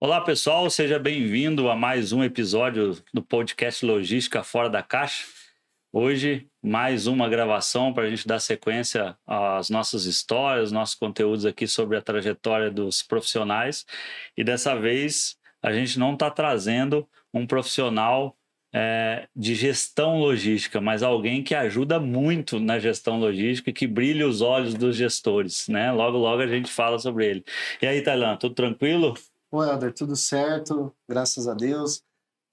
Olá, pessoal, seja bem-vindo a mais um episódio do podcast Logística Fora da Caixa. Hoje, mais uma gravação para a gente dar sequência às nossas histórias, nossos conteúdos aqui sobre a trajetória dos profissionais. E dessa vez, a gente não está trazendo um profissional de gestão logística, mas alguém que ajuda muito na gestão logística e que brilha os olhos dos gestores, né? Logo, logo a gente fala sobre ele. E aí, Tailan, tudo tranquilo? Oi, Helder, tudo certo, graças a Deus.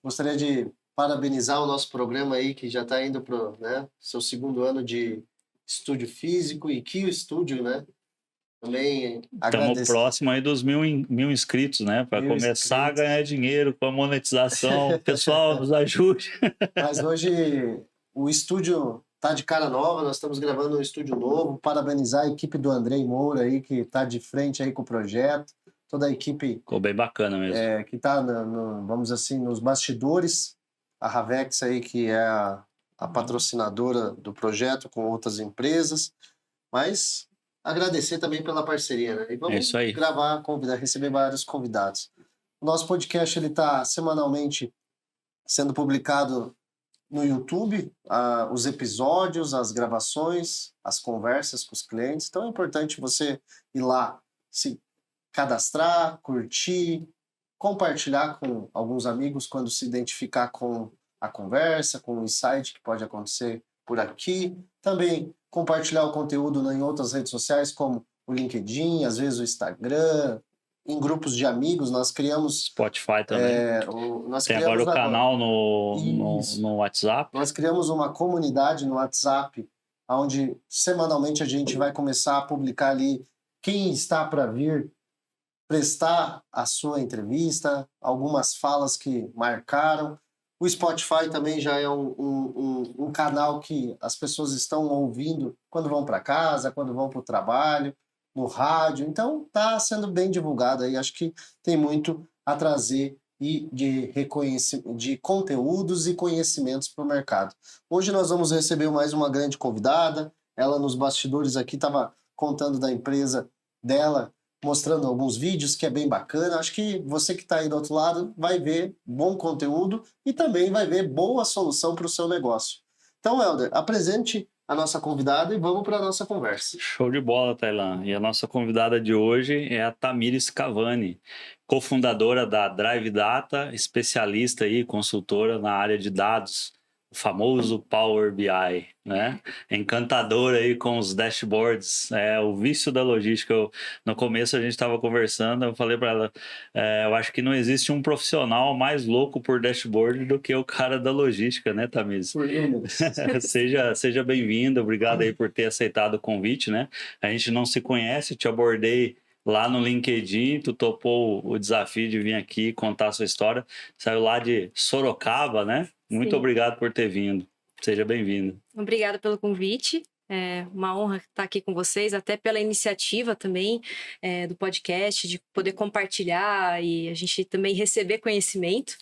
Gostaria de parabenizar o nosso programa aí, que já está indo para seu segundo ano de estúdio físico, e que o estúdio, né? Também Estamos agradecer. próximo aí dos mil inscritos, né? Para começar a ganhar dinheiro com a monetização. Pessoal, nos ajude. Mas hoje o estúdio tá de cara nova, nós estamos gravando um estúdio novo. Parabenizar a equipe do Andrei Moura aí, que está de frente aí com o projeto. Toda a equipe Ficou bem bacana mesmo. que está, vamos assim, nos bastidores. A Ravex aí, que é a patrocinadora do projeto com outras empresas. Mas agradecer também pela parceria, né? E vamos É isso aí. gravar, receber vários convidados. O nosso podcast ele está semanalmente sendo publicado no YouTube, os episódios, as gravações, as conversas com os clientes. Então é importante você ir lá, se cadastrar, curtir, compartilhar com alguns amigos quando se identificar com a conversa, com o insight que pode acontecer por aqui. Também compartilhar o conteúdo em outras redes sociais, como o LinkedIn, às vezes o Instagram, em grupos de amigos. Nós criamos... Spotify também. Tem agora o canal no WhatsApp. Nós criamos uma comunidade no WhatsApp, onde semanalmente a gente vai começar a publicar ali quem está para vir prestar a sua entrevista, algumas falas que marcaram. O Spotify também já é um canal que as pessoas estão ouvindo quando vão para casa, quando vão para o trabalho, no rádio. Então, está sendo bem divulgado aí. Acho que tem muito a trazer e de conteúdos e conhecimentos para o mercado. Hoje nós vamos receber mais uma grande convidada. Ela nos bastidores aqui estava contando da empresa dela, mostrando alguns vídeos, que é bem bacana. Acho que você que está aí do outro lado vai ver bom conteúdo e também vai ver boa solução para o seu negócio. Então, Helder, apresente a nossa convidada e vamos para a nossa conversa. Show de bola, Tailan. E a nossa convidada de hoje é a Tamires Cavani, cofundadora da Drive Data, especialista e consultora na área de dados, o famoso Power BI, né? Encantadora aí com os dashboards, o vício da logística. No começo a gente estava conversando, eu falei para ela, eu acho que não existe um profissional mais louco por dashboard do que o cara da logística, né, Tamires? Seja bem-vinda, obrigado aí por ter aceitado o convite, né? A gente não se conhece, te abordei lá no LinkedIn, tu topou o desafio de vir aqui contar a sua história, saiu lá de Sorocaba, né? Muito obrigado por ter vindo. Seja bem-vindo. Obrigada pelo convite. É uma honra estar aqui com vocês, até pela iniciativa também do podcast, de poder compartilhar e a gente também receber conhecimento.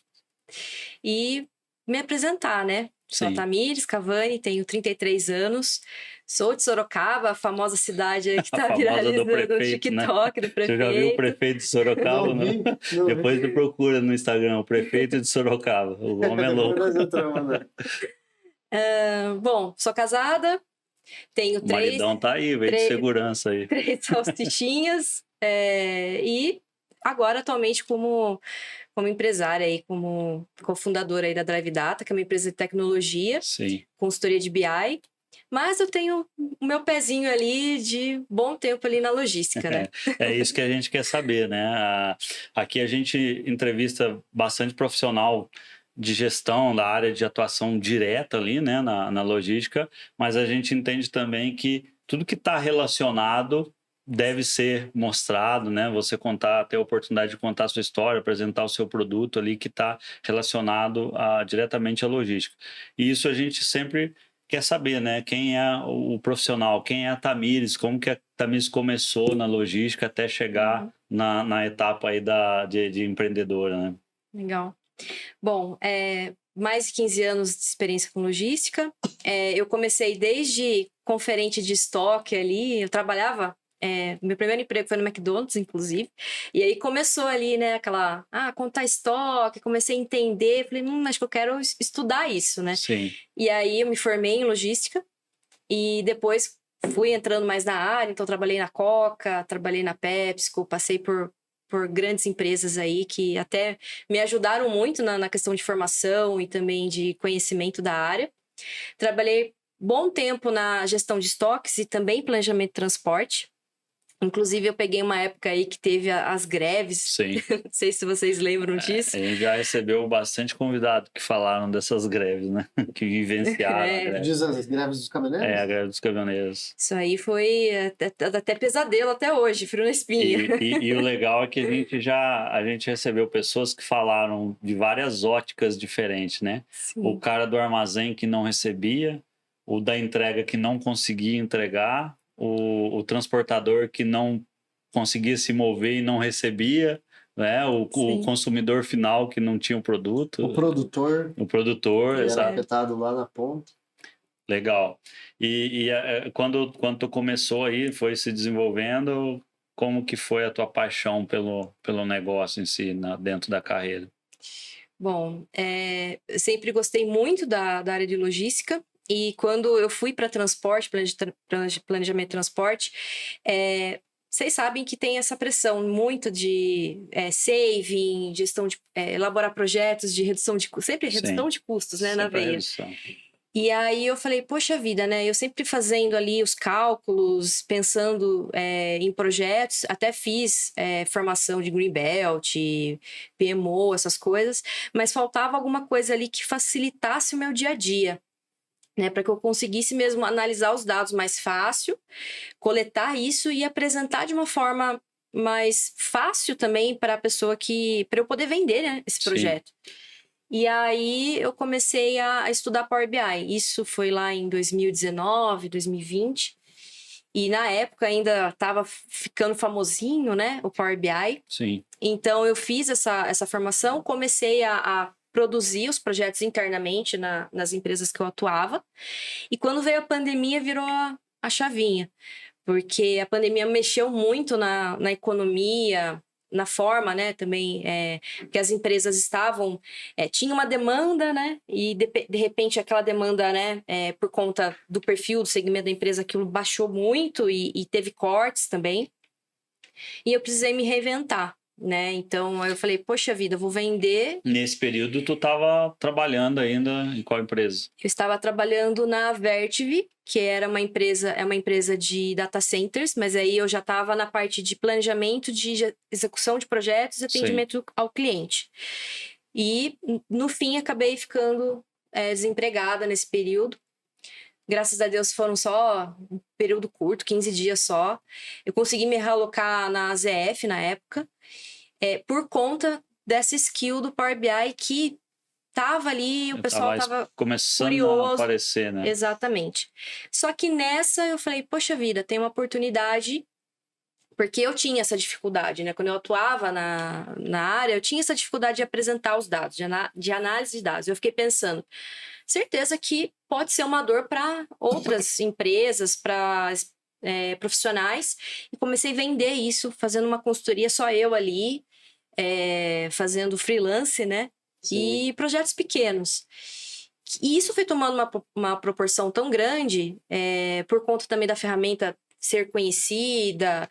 E me apresentar, né? Sou a Tamires Cavani, tenho 33 anos, sou de Sorocaba, a famosa cidade que está viralizando no TikTok, né? Do prefeito. Você já viu o prefeito de Sorocaba? Não? Depois tu procura no Instagram, o prefeito de Sorocaba. O homem é louco. Bom, sou casada, tenho o maridão tá aí, veio de segurança aí. 3 salsichinhas e agora atualmente como empresária aí, como cofundadora aí da Drive Data, que é uma empresa de tecnologia, consultoria de BI, mas eu tenho o meu pezinho ali de bom tempo ali na logística, né? É isso que a gente quer saber, né? Aqui a gente entrevista bastante profissional de gestão da área de atuação direta ali, né, na logística, mas a gente entende também que tudo que está relacionado deve ser mostrado, né? Você ter a oportunidade de contar a sua história, apresentar o seu produto ali que está relacionado diretamente à logística. E isso a gente sempre quer saber, né? Quem é o profissional, quem é a Tamires, como que a Tamires começou na logística até chegar na etapa aí de empreendedora, né? Legal. Bom, mais de 15 anos de experiência com logística. Eu comecei desde conferente de estoque ali, eu trabalhava Meu primeiro emprego foi no McDonald's, inclusive. E aí começou ali, né, contar estoque, comecei a entender, falei, acho que eu quero estudar isso, né? Sim. E aí eu me formei em logística e depois fui entrando mais na área, então trabalhei na Coca, trabalhei na PepsiCo, passei por grandes empresas aí que até me ajudaram muito na questão de formação e também de conhecimento da área. Trabalhei bom tempo na gestão de estoques e também planejamento de transporte. Inclusive, eu peguei uma época aí que teve as greves. Sim. Não sei se vocês lembram disso. A gente já recebeu bastante convidado que falaram dessas greves, né? Que vivenciaram a greve. Diz as greves dos caminhoneiros? A greve dos caminhoneiros. Isso aí foi até pesadelo até hoje, frio na espinha. E o legal é que a gente recebeu pessoas que falaram de várias óticas diferentes, né? Sim. O cara do armazém que não recebia, o da entrega que não conseguia entregar, o transportador que não conseguia se mover e não recebia, né? O consumidor final que não tinha o produto. O produtor. Que era afetado lá na ponta. Legal. E quando tu começou aí, foi se desenvolvendo, como que foi a tua paixão pelo negócio em si, dentro da carreira? Bom, eu sempre gostei muito da área de logística. E quando eu fui para transporte, planejamento de transporte, vocês sabem que tem essa pressão muito de saving, gestão de elaborar projetos de redução de custos, sempre redução de custos, né, na veia. Redução. E aí eu falei, poxa vida, né? Eu sempre fazendo ali os cálculos, pensando em projetos, até fiz formação de Greenbelt, PMO, essas coisas, mas faltava alguma coisa ali que facilitasse o meu dia a dia. Né, para que eu conseguisse mesmo analisar os dados mais fácil, coletar isso e apresentar de uma forma mais fácil também para a pessoa para eu poder vender, né, esse projeto. E aí eu comecei a estudar Power BI. Isso foi lá em 2019, 2020. E na época ainda estava ficando famosinho, né, o Power BI. Sim. Então eu fiz essa formação, comecei a produzir os projetos internamente nas empresas que eu atuava. E quando veio a pandemia, virou a chavinha. Porque a pandemia mexeu muito na economia, na forma, né, também, que as empresas estavam... tinha uma demanda, né, e de repente aquela demanda, né, por conta do perfil, do segmento da empresa, aquilo baixou muito e teve cortes também. E eu precisei me reinventar. Né? Então eu falei, poxa vida, eu vou vender. Nesse período tu estava trabalhando ainda em qual empresa? Eu estava trabalhando na Vertiv, que é uma empresa de data centers, mas aí eu já estava na parte de planejamento, de execução de projetos e atendimento ao cliente. E no fim acabei ficando desempregada nesse período. Graças a Deus foram só um período curto, 15 dias só. Eu consegui me realocar na AZF na época, por conta dessa skill do Power BI que tava ali, o pessoal tava começando curioso. a aparecer, né? Exatamente. Só que nessa eu falei, poxa vida, tem uma oportunidade, porque eu tinha essa dificuldade, né? Quando eu atuava na área, eu tinha essa dificuldade de apresentar os dados, de análise de dados. Eu fiquei pensando, certeza que pode ser uma dor para outras empresas, para profissionais, e comecei a vender isso, fazendo uma consultoria só eu ali, fazendo freelance, né? Sim. E projetos pequenos. E isso foi tomando uma proporção tão grande, por conta também da ferramenta ser conhecida,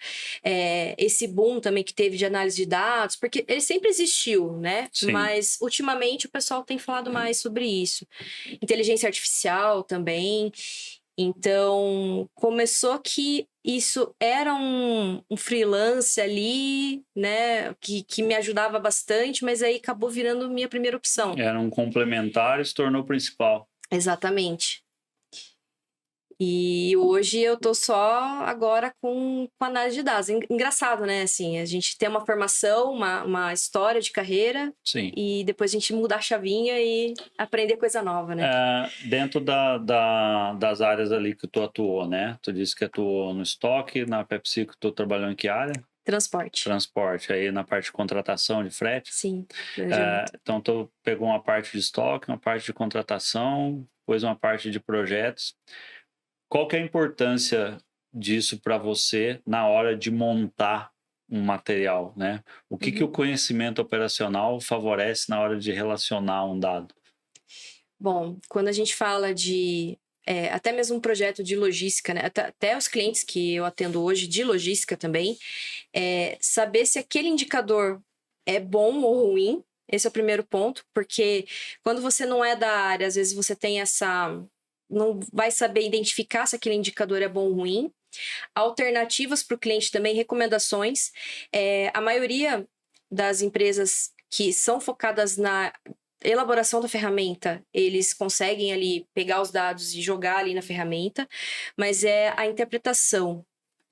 esse boom também que teve de análise de dados, porque ele sempre existiu, né? Sim. Mas ultimamente o pessoal tem falado mais sobre isso. Inteligência artificial também. Então, começou que isso era um freelance ali, né, que me ajudava bastante, mas aí acabou virando minha primeira opção. Era um complementar e se tornou principal. Exatamente. E hoje eu tô só agora com análise de dados. Engraçado, né? Assim, a gente tem uma formação, uma história de carreira. Sim. E depois a gente mudar a chavinha e aprender coisa nova, né? Dentro das áreas ali que tu atuou, né? Tu disse que atuou no estoque, na PepsiCo tu trabalhou em que área? Transporte. Transporte. Aí na parte de contratação de frete? Sim. Então tu pegou uma parte de estoque, uma parte de contratação, depois uma parte de projetos. Qual que é a importância disso para você na hora de montar um material, né? O que o conhecimento operacional favorece na hora de relacionar um dado? Bom, quando a gente fala de até mesmo um projeto de logística, né? Até os clientes que eu atendo hoje de logística também, saber se aquele indicador é bom ou ruim, esse é o primeiro ponto, porque quando você não é da área, às vezes você tem não vai saber identificar se aquele indicador é bom ou ruim. Alternativas para o cliente também, recomendações. A maioria das empresas que são focadas na elaboração da ferramenta, eles conseguem ali pegar os dados e jogar ali na ferramenta, mas é a interpretação,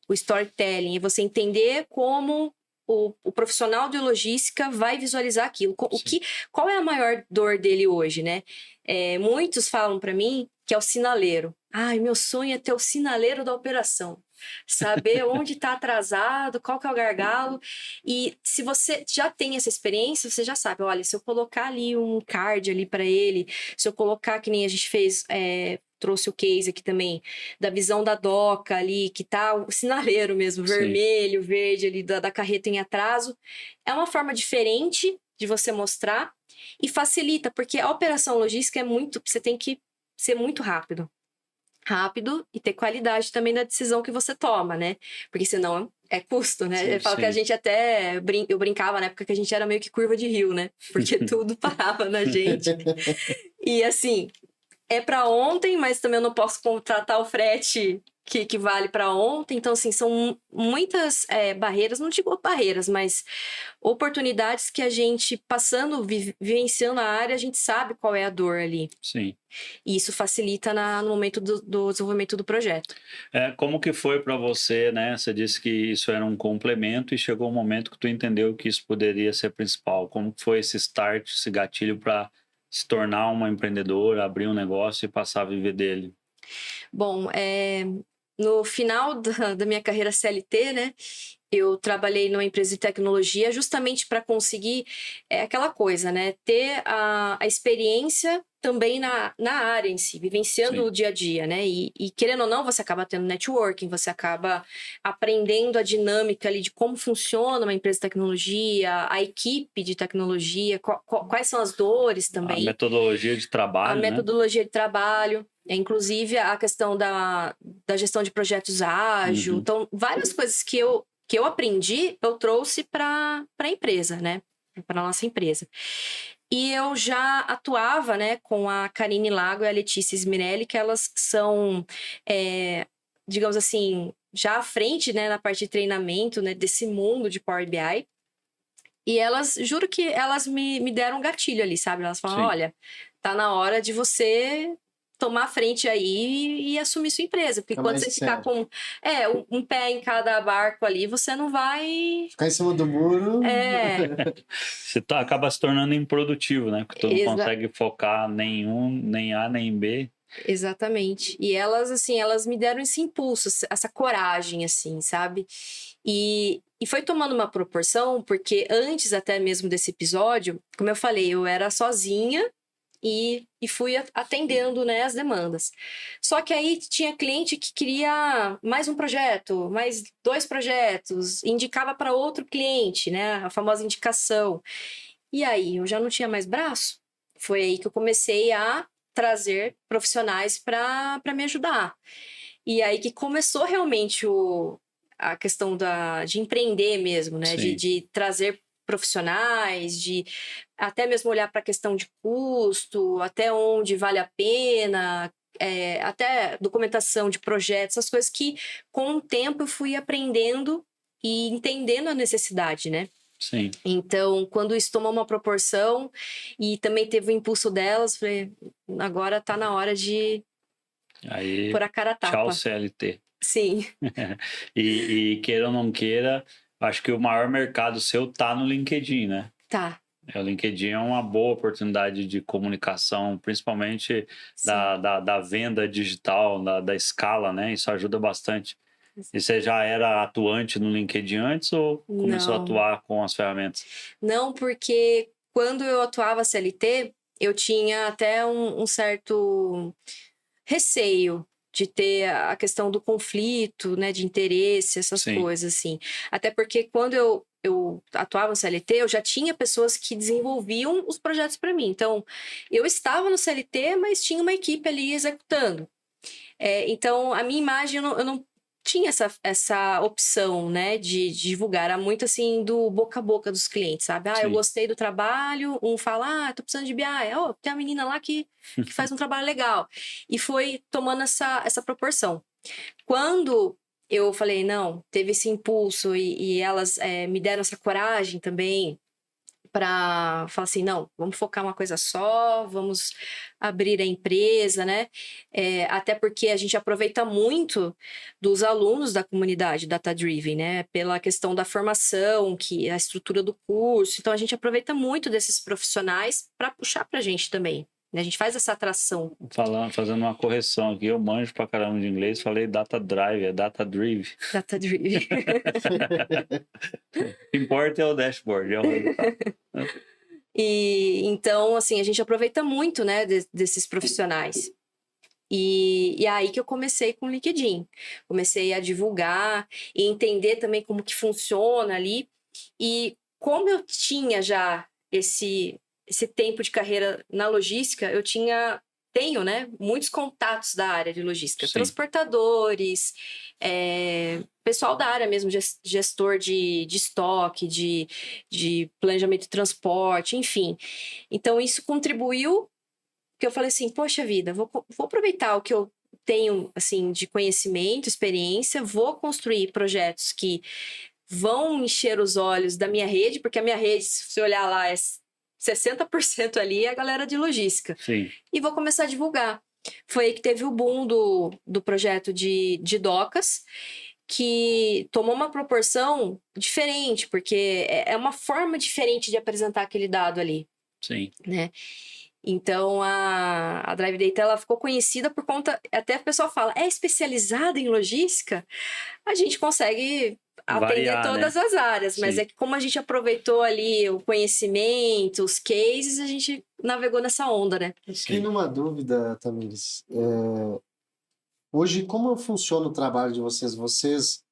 o storytelling, é você entender como o profissional de logística vai visualizar aquilo. Qual é a maior dor dele hoje, né? Muitos falam para mim que é o sinaleiro. Ai, meu sonho é ter o sinaleiro da operação. Saber onde está atrasado, qual que é o gargalo. E se você já tem essa experiência, você já sabe, olha, se eu colocar ali um card ali para ele, se eu colocar, que nem a gente fez, trouxe o case aqui também, da visão da doca ali, que tá o sinaleiro mesmo, vermelho, verde ali, da carreta em atraso. É uma forma diferente de você mostrar e facilita, porque a operação logística você tem que ser muito rápido e ter qualidade também na decisão que você toma, né? Porque senão é custo, né? Sim, eu falo que a gente até... Eu brincava na época que a gente era meio que curva de rio, né? Porque tudo parava na gente. E assim, é para ontem, mas também eu não posso contratar o frete que vale para ontem. Então, assim, são muitas barreiras, não digo barreiras, mas oportunidades que a gente, vivenciando a área, a gente sabe qual é a dor ali. Sim. E isso facilita no momento do desenvolvimento do projeto. Como que foi para você, né? Você disse que isso era um complemento e chegou um momento que tu entendeu que isso poderia ser principal. Como que foi esse start, esse gatilho para se tornar uma empreendedora, abrir um negócio e passar a viver dele? Bom, no final da minha carreira CLT, né? Eu trabalhei numa empresa de tecnologia justamente para conseguir aquela coisa, né? Ter a experiência também na área em si, vivenciando Sim. o dia a dia, né? E querendo ou não, você acaba tendo networking, você acaba aprendendo a dinâmica ali de como funciona uma empresa de tecnologia, a equipe de tecnologia, quais são as dores também. A metodologia de trabalho, A metodologia de trabalho. Inclusive a questão da gestão de projetos ágil. Uhum. Então, várias coisas que eu aprendi, eu trouxe para a empresa, né? Para a nossa empresa. E eu já atuava, né, com a Karine Lago e a Letícia Smirelli, que elas são, digamos assim, já à frente, né, na parte de treinamento, né, desse mundo de Power BI. E juro que elas me deram um gatilho ali, sabe? Elas falaram, olha, tá na hora de você tomar a frente aí e assumir sua empresa. Porque quando você ficar com um pé em cada barco ali, você não vai... Ficar em cima do muro. Você acaba se tornando improdutivo, né? Porque tu não consegue focar nem A nem B. Exatamente. E elas, assim, elas me deram esse impulso, essa coragem, assim, sabe? E foi tomando uma proporção, porque antes até mesmo desse episódio, como eu falei, eu era sozinha e fui atendendo, né, as demandas. Só que aí tinha cliente que queria mais um projeto, mais 2 projetos, indicava para outro cliente, né, a famosa indicação. E aí eu já não tinha mais braço. Foi aí que eu comecei a trazer profissionais para me ajudar. E aí que começou realmente a questão de empreender mesmo, né? De trazer profissionais, de até mesmo olhar para a questão de custo, até onde vale a pena, até documentação de projetos, essas coisas que com o tempo eu fui aprendendo e entendendo a necessidade, né? Sim. Então, quando isso tomou uma proporção e também teve o impulso delas, falei, agora tá na hora de pôr a cara a tapa. Tchau, CLT. Sim. E queira ou não queira, acho que o maior mercado seu tá no LinkedIn, né? Tá. O LinkedIn é uma boa oportunidade de comunicação, principalmente da venda digital, da escala, né? Isso ajuda bastante. E você já era atuante no LinkedIn antes ou começou a atuar com as ferramentas? Não, porque quando eu atuava CLT, eu tinha até um certo receio de ter a questão do conflito, né, de interesse, essas Sim. coisas, assim. Até porque quando eu atuava no CLT, eu já tinha pessoas que desenvolviam os projetos para mim. Então, eu estava no CLT, mas tinha uma equipe ali executando. Então, a minha imagem, eu não tinha essa opção, né, de divulgar. Era muito, assim, do boca a boca dos clientes, sabe? Eu Sim. gostei do trabalho, um fala, tô precisando de BI. Tem uma menina lá que faz um trabalho legal. E foi tomando essa proporção. Quando eu falei, não, teve esse impulso e elas me deram essa coragem também para falar assim, não, vamos focar uma coisa só, vamos abrir a empresa, né? Até porque a gente aproveita muito dos alunos da comunidade Data Driven, né? Pela questão da formação, que a estrutura do curso. Então, a gente aproveita muito desses profissionais para puxar para a gente também. Né? A gente faz essa atração. Fazendo uma correção aqui, eu manjo pra caramba de inglês, falei Data Drive, é Data Drive. Data Driven. O que importa é o dashboard, é o resultado. E então, assim, a gente aproveita muito, né, desses profissionais. E aí que eu comecei com o LinkedIn. Comecei a divulgar e entender também como que funciona ali. E como eu tinha já esse tempo de carreira na logística, tenho, né, muitos contatos da área de logística. Sim. Transportadores, pessoal da área mesmo, gestor de estoque, de planejamento de transporte, enfim. Então, isso contribuiu, que eu falei assim, poxa vida, vou aproveitar o que eu tenho, assim, de conhecimento, experiência, vou construir projetos que vão encher os olhos da minha rede, porque a minha rede, se você olhar lá, 60% ali é a galera de logística. Sim. E vou começar a divulgar. Foi aí que teve o boom do projeto de docas, que tomou uma proporção diferente, porque é uma forma diferente de apresentar aquele dado ali, Sim. né? Então, a Drive Data, ela ficou conhecida por conta... Até o pessoal fala, é especializada em logística? A gente consegue atender Variar, todas né? as áreas, mas Sim. é que como a gente aproveitou ali o conhecimento, os cases, a gente navegou nessa onda, né? Eu fiquei numa dúvida, Tamires. Hoje, como funciona o trabalho de vocês? Vocês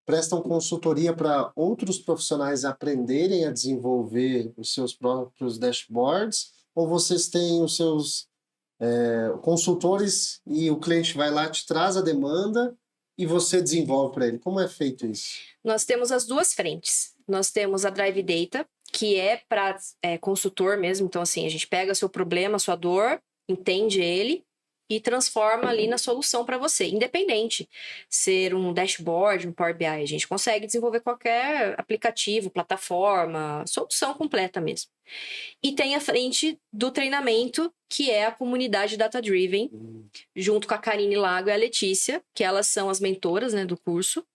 prestam consultoria para outros profissionais aprenderem a desenvolver os seus próprios dashboards? Ou vocês têm os seus consultores e o cliente vai lá, te traz a demanda e você desenvolve para ele? Como é feito isso? Nós temos as duas frentes. Nós temos a Drive Data, que é para consultor mesmo. Então, assim, a gente pega seu problema, sua dor, entende ele e transforma ali na solução para você. Independente ser um dashboard, um Power BI, a gente consegue desenvolver qualquer aplicativo, plataforma, solução completa mesmo. E tem a frente do treinamento, que é a comunidade Data Driven, junto com a Karine Lago e a Letícia, que elas são as mentoras, né, do curso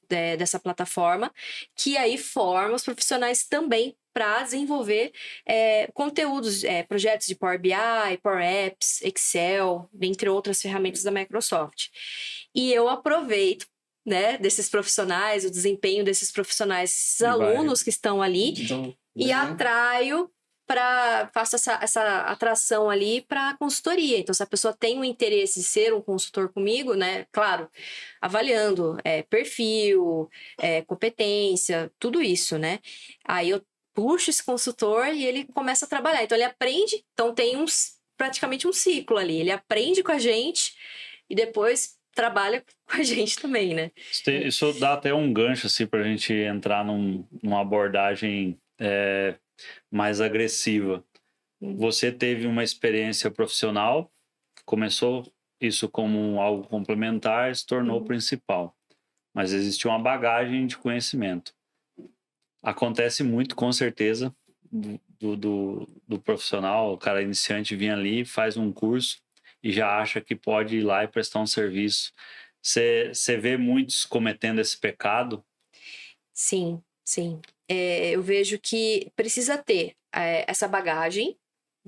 dessa plataforma, que aí forma os profissionais também para desenvolver conteúdos, projetos de Power BI, Power Apps, Excel, dentre outras ferramentas da Microsoft. E eu aproveito, né, desses profissionais, o desempenho desses profissionais, esses alunos que estão ali, Então, e atraio faço essa atração ali para consultoria. Então, se a pessoa tem um interesse de ser um consultor comigo, né? Claro, avaliando perfil, competência, tudo isso, né? Aí eu puxo esse consultor e ele começa a trabalhar. Então, ele aprende. Então, tem praticamente um ciclo ali. Ele aprende com a gente e depois trabalha com a gente também, né? Isso dá até um gancho, assim, para a gente entrar numa abordagem mais agressiva. Você teve uma experiência profissional, começou isso como algo complementar, se tornou principal. Mas existe uma bagagem de conhecimento. Acontece muito, com certeza, do profissional, o cara iniciante vir ali, faz um curso e já acha que pode ir lá e prestar um serviço. Você vê muitos cometendo esse pecado? Sim, sim. Eu vejo que precisa ter essa bagagem,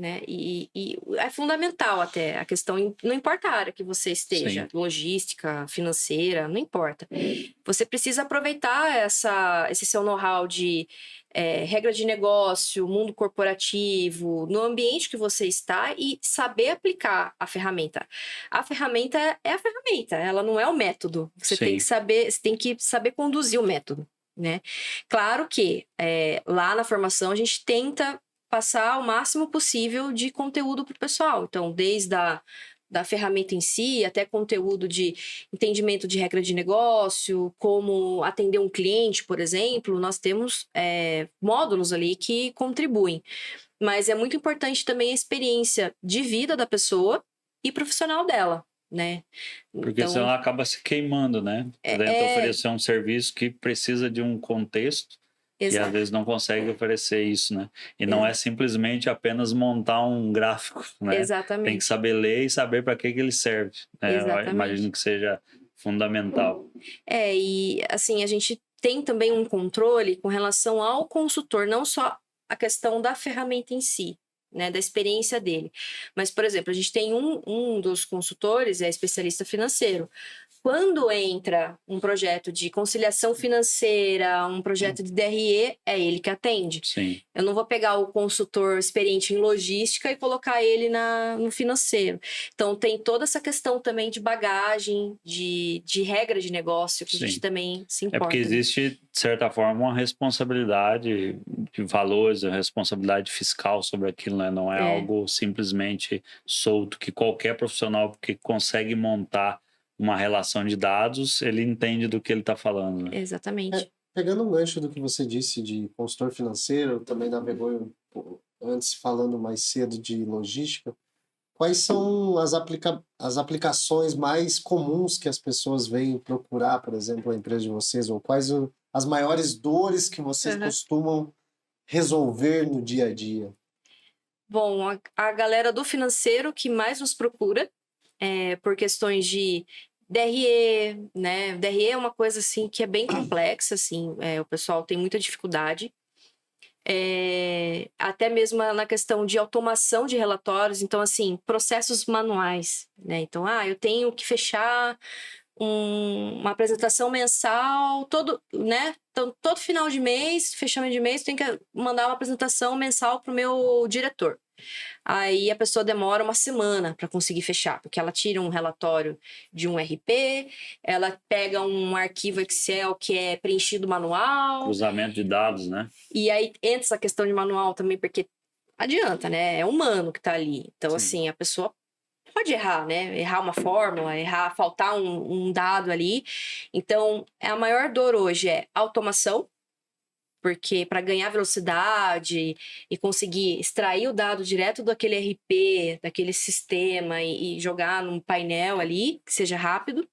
né? E é fundamental até a questão, não importa a área que você esteja, Sim. logística, financeira, não importa. Você precisa aproveitar esse seu know-how de regra de negócio, mundo corporativo, no ambiente que você está e saber aplicar a ferramenta. A ferramenta é a ferramenta, ela não é o método. Você tem que saber conduzir o método, né? Claro que lá na formação a gente tenta passar o máximo possível de conteúdo para o pessoal. Então, desde da ferramenta em si, até conteúdo de entendimento de regra de negócio, como atender um cliente, por exemplo, nós temos módulos ali que contribuem. Mas é muito importante também a experiência de vida da pessoa e profissional dela, né? Porque senão ela acaba se queimando, né? Tenta oferecer um serviço que precisa de um contexto e às vezes não consegue oferecer isso, né? E não é simplesmente apenas montar um gráfico, né? Exatamente. Tem que saber ler e saber para que ele serve, né? Exatamente. Eu imagino que seja fundamental. E assim, a gente tem também um controle com relação ao consultor, não só a questão da ferramenta em si, né, da experiência dele. Mas, por exemplo, a gente tem um dos consultores, é especialista financeiro. Quando entra um projeto de conciliação financeira, um projeto de DRE, é ele que atende. Sim. Eu não vou pegar o consultor experiente em logística e colocar ele no financeiro. Então, tem toda essa questão também de bagagem, de regra de negócio, que a gente também se importa. É porque existe, de certa forma, uma responsabilidade de valores, uma responsabilidade fiscal sobre aquilo, né? Não é algo simplesmente solto, que qualquer profissional que consegue montar uma relação de dados, ele entende do que ele está falando. Né? Exatamente. Pegando um gancho do que você disse de consultor financeiro, também navegou antes falando mais cedo de logística, quais são as aplicações mais comuns que as pessoas vêm procurar, por exemplo, a empresa de vocês, ou quais as maiores dores que vocês costumam resolver no dia a dia? Bom, a galera do financeiro que mais nos procura, por questões de DRE, né? DRE é uma coisa assim que é bem complexa, assim, o pessoal tem muita dificuldade. Até mesmo na questão de automação de relatórios, então assim, processos manuais, né? Então, eu tenho que fechar uma apresentação mensal né? Então, todo final de mês, fechamento de mês, tem que mandar uma apresentação mensal para o meu diretor. Aí a pessoa demora uma semana para conseguir fechar, porque ela tira um relatório de um RP, ela pega um arquivo Excel que é preenchido manual. Cruzamento de dados, né? E aí entra essa questão de manual também, porque adianta, né? É humano que está ali. Então, assim, a pessoa pode errar, né? Errar uma fórmula, faltar um dado ali. Então, a maior dor hoje é automação, porque para ganhar velocidade e conseguir extrair o dado direto daquele RP, daquele sistema e jogar num painel ali, que seja rápido.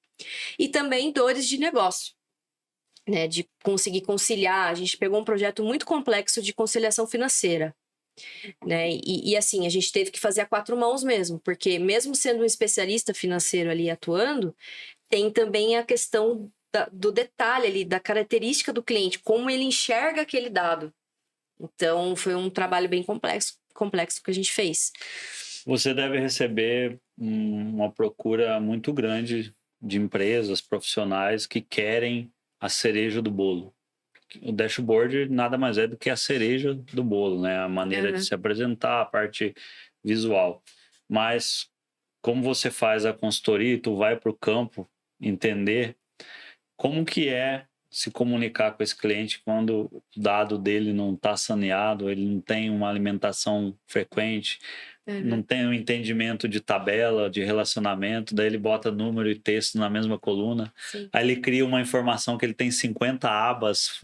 E também dores de negócio, né? De conseguir conciliar. A gente pegou um projeto muito complexo de conciliação financeira. Né? E assim, a gente teve que fazer a 4 mãos mesmo, porque mesmo sendo um especialista financeiro ali atuando, tem também a questão do detalhe ali, da característica do cliente, como ele enxerga aquele dado. Então, foi um trabalho bem complexo que a gente fez. Você deve receber uma procura muito grande de empresas, profissionais que querem a cereja do bolo. O dashboard nada mais é do que a cereja do bolo, né? A maneira de se apresentar, a parte visual. Mas como você faz a consultoria e tu vai para o campo entender como que é se comunicar com esse cliente quando o dado dele não está saneado, ele não tem uma alimentação frequente, não tem um entendimento de tabela, de relacionamento, daí ele bota número e texto na mesma coluna. Sim. Aí ele cria uma informação que ele tem 50 abas,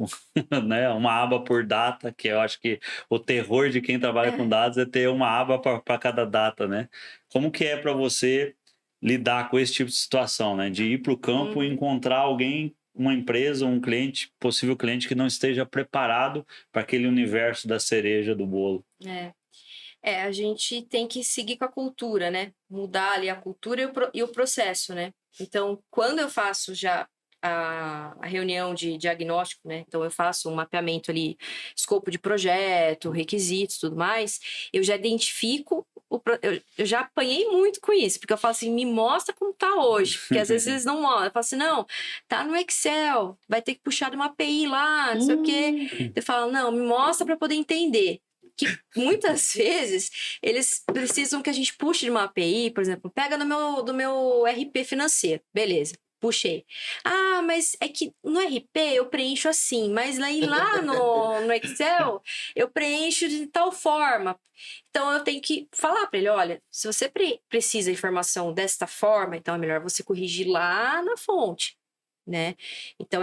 né? Uma aba por data, que eu acho que o terror de quem trabalha com dados é ter uma aba para cada data, né? Como que é para você lidar com esse tipo de situação, né? De ir para o campo e encontrar alguém, uma empresa, um cliente, possível cliente que não esteja preparado para aquele universo da cereja do bolo. A gente tem que seguir com a cultura, né? Mudar ali a cultura e o processo, né? Então, quando eu faço já a reunião de diagnóstico, né? Então, eu faço um mapeamento ali, escopo de projeto, requisitos, tudo mais. Eu já identifico, eu já apanhei muito com isso, porque eu falo assim, me mostra como tá hoje. Porque às vezes eles não mostram. Eu falo assim, não, tá no Excel, vai ter que puxar de uma API lá, não sei o quê. Eu falo, não, me mostra para poder entender. Que muitas vezes eles precisam que a gente puxe de uma API, por exemplo, pega do meu RP financeiro, beleza. Puxei. Ah, mas é que no RP eu preencho assim, mas lá no Excel eu preencho de tal forma. Então eu tenho que falar para ele: olha, se você precisa de informação desta forma, então é melhor você corrigir lá na fonte, né? Então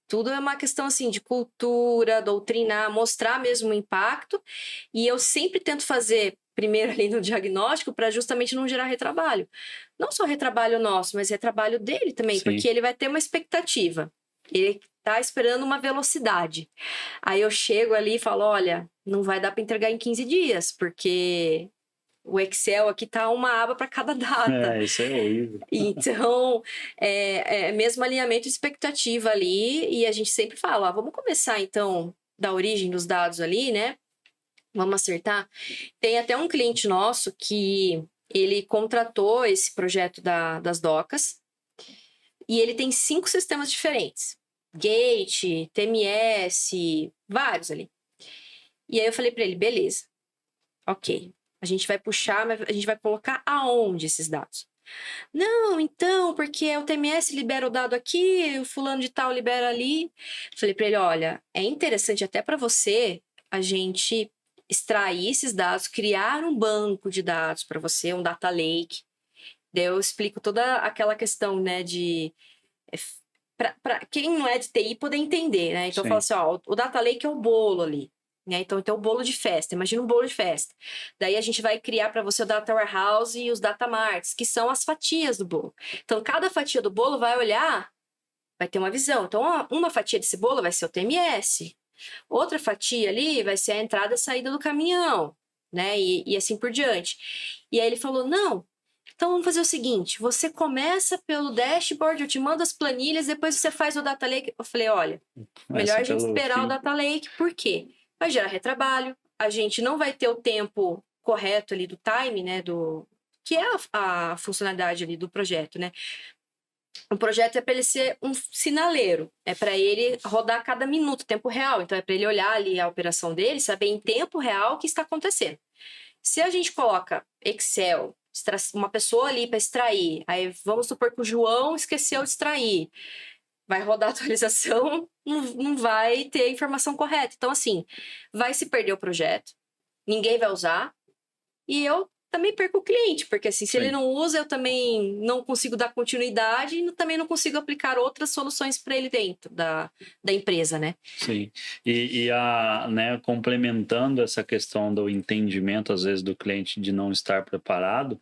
tudo é uma questão assim de cultura, doutrinar, mostrar mesmo o impacto. E eu sempre tento fazer primeiro ali no diagnóstico para justamente não gerar retrabalho. Não só retrabalho nosso, mas retrabalho dele também, Sim. porque ele vai ter uma expectativa. Ele tá esperando uma velocidade. Aí eu chego ali e falo, olha, não vai dar para entregar em 15 dias, porque o Excel aqui tá uma aba para cada data. Isso é horrível. Então, é mesmo alinhamento de expectativa ali, e a gente sempre fala, ó, vamos começar então da origem dos dados ali, né? Vamos acertar. Tem até um cliente nosso que ele contratou esse projeto das docas e ele tem 5 sistemas diferentes. Gate, TMS, vários ali. E aí eu falei para ele, beleza, ok. A gente vai puxar, mas a gente vai colocar aonde esses dados? Não, então, porque o TMS libera o dado aqui, o fulano de tal libera ali. Falei para ele, olha, é interessante até para você a gente extrair esses dados, criar um banco de dados para você, um data lake. Daí eu explico toda aquela questão, né, de para quem não é de TI poder entender, né? Então eu falo assim, ó, o data lake é o bolo ali. Né? Então, tem o bolo de festa. Imagina um bolo de festa. Daí, a gente vai criar para você o Data Warehouse e os Data Marts, que são as fatias do bolo. Então, cada fatia do bolo vai olhar, vai ter uma visão. Então, uma fatia desse bolo vai ser o TMS. Outra fatia ali vai ser a entrada e saída do caminhão, né? E assim por diante. E aí, ele falou, não, então vamos fazer o seguinte, você começa pelo dashboard, eu te mando as planilhas, depois você faz o Data Lake. Eu falei, olha, melhor a gente esperar o Data Lake. Por quê? Vai gerar retrabalho, a gente não vai ter o tempo correto ali do time, né, que é a funcionalidade ali do projeto, né? O projeto é para ele ser um sinaleiro, é para ele rodar cada minuto, tempo real. Então, é para ele olhar ali a operação dele, saber em tempo real o que está acontecendo. Se a gente coloca Excel, uma pessoa ali para extrair, aí vamos supor que o João esqueceu de extrair, vai rodar a atualização, não vai ter a informação correta. Então, assim, vai se perder o projeto, ninguém vai usar, e eu também perco o cliente, porque assim, se ele não usa, eu também não consigo dar continuidade e também não consigo aplicar outras soluções para ele dentro da empresa, né? Sim, né, complementando essa questão do entendimento, às vezes, do cliente de não estar preparado,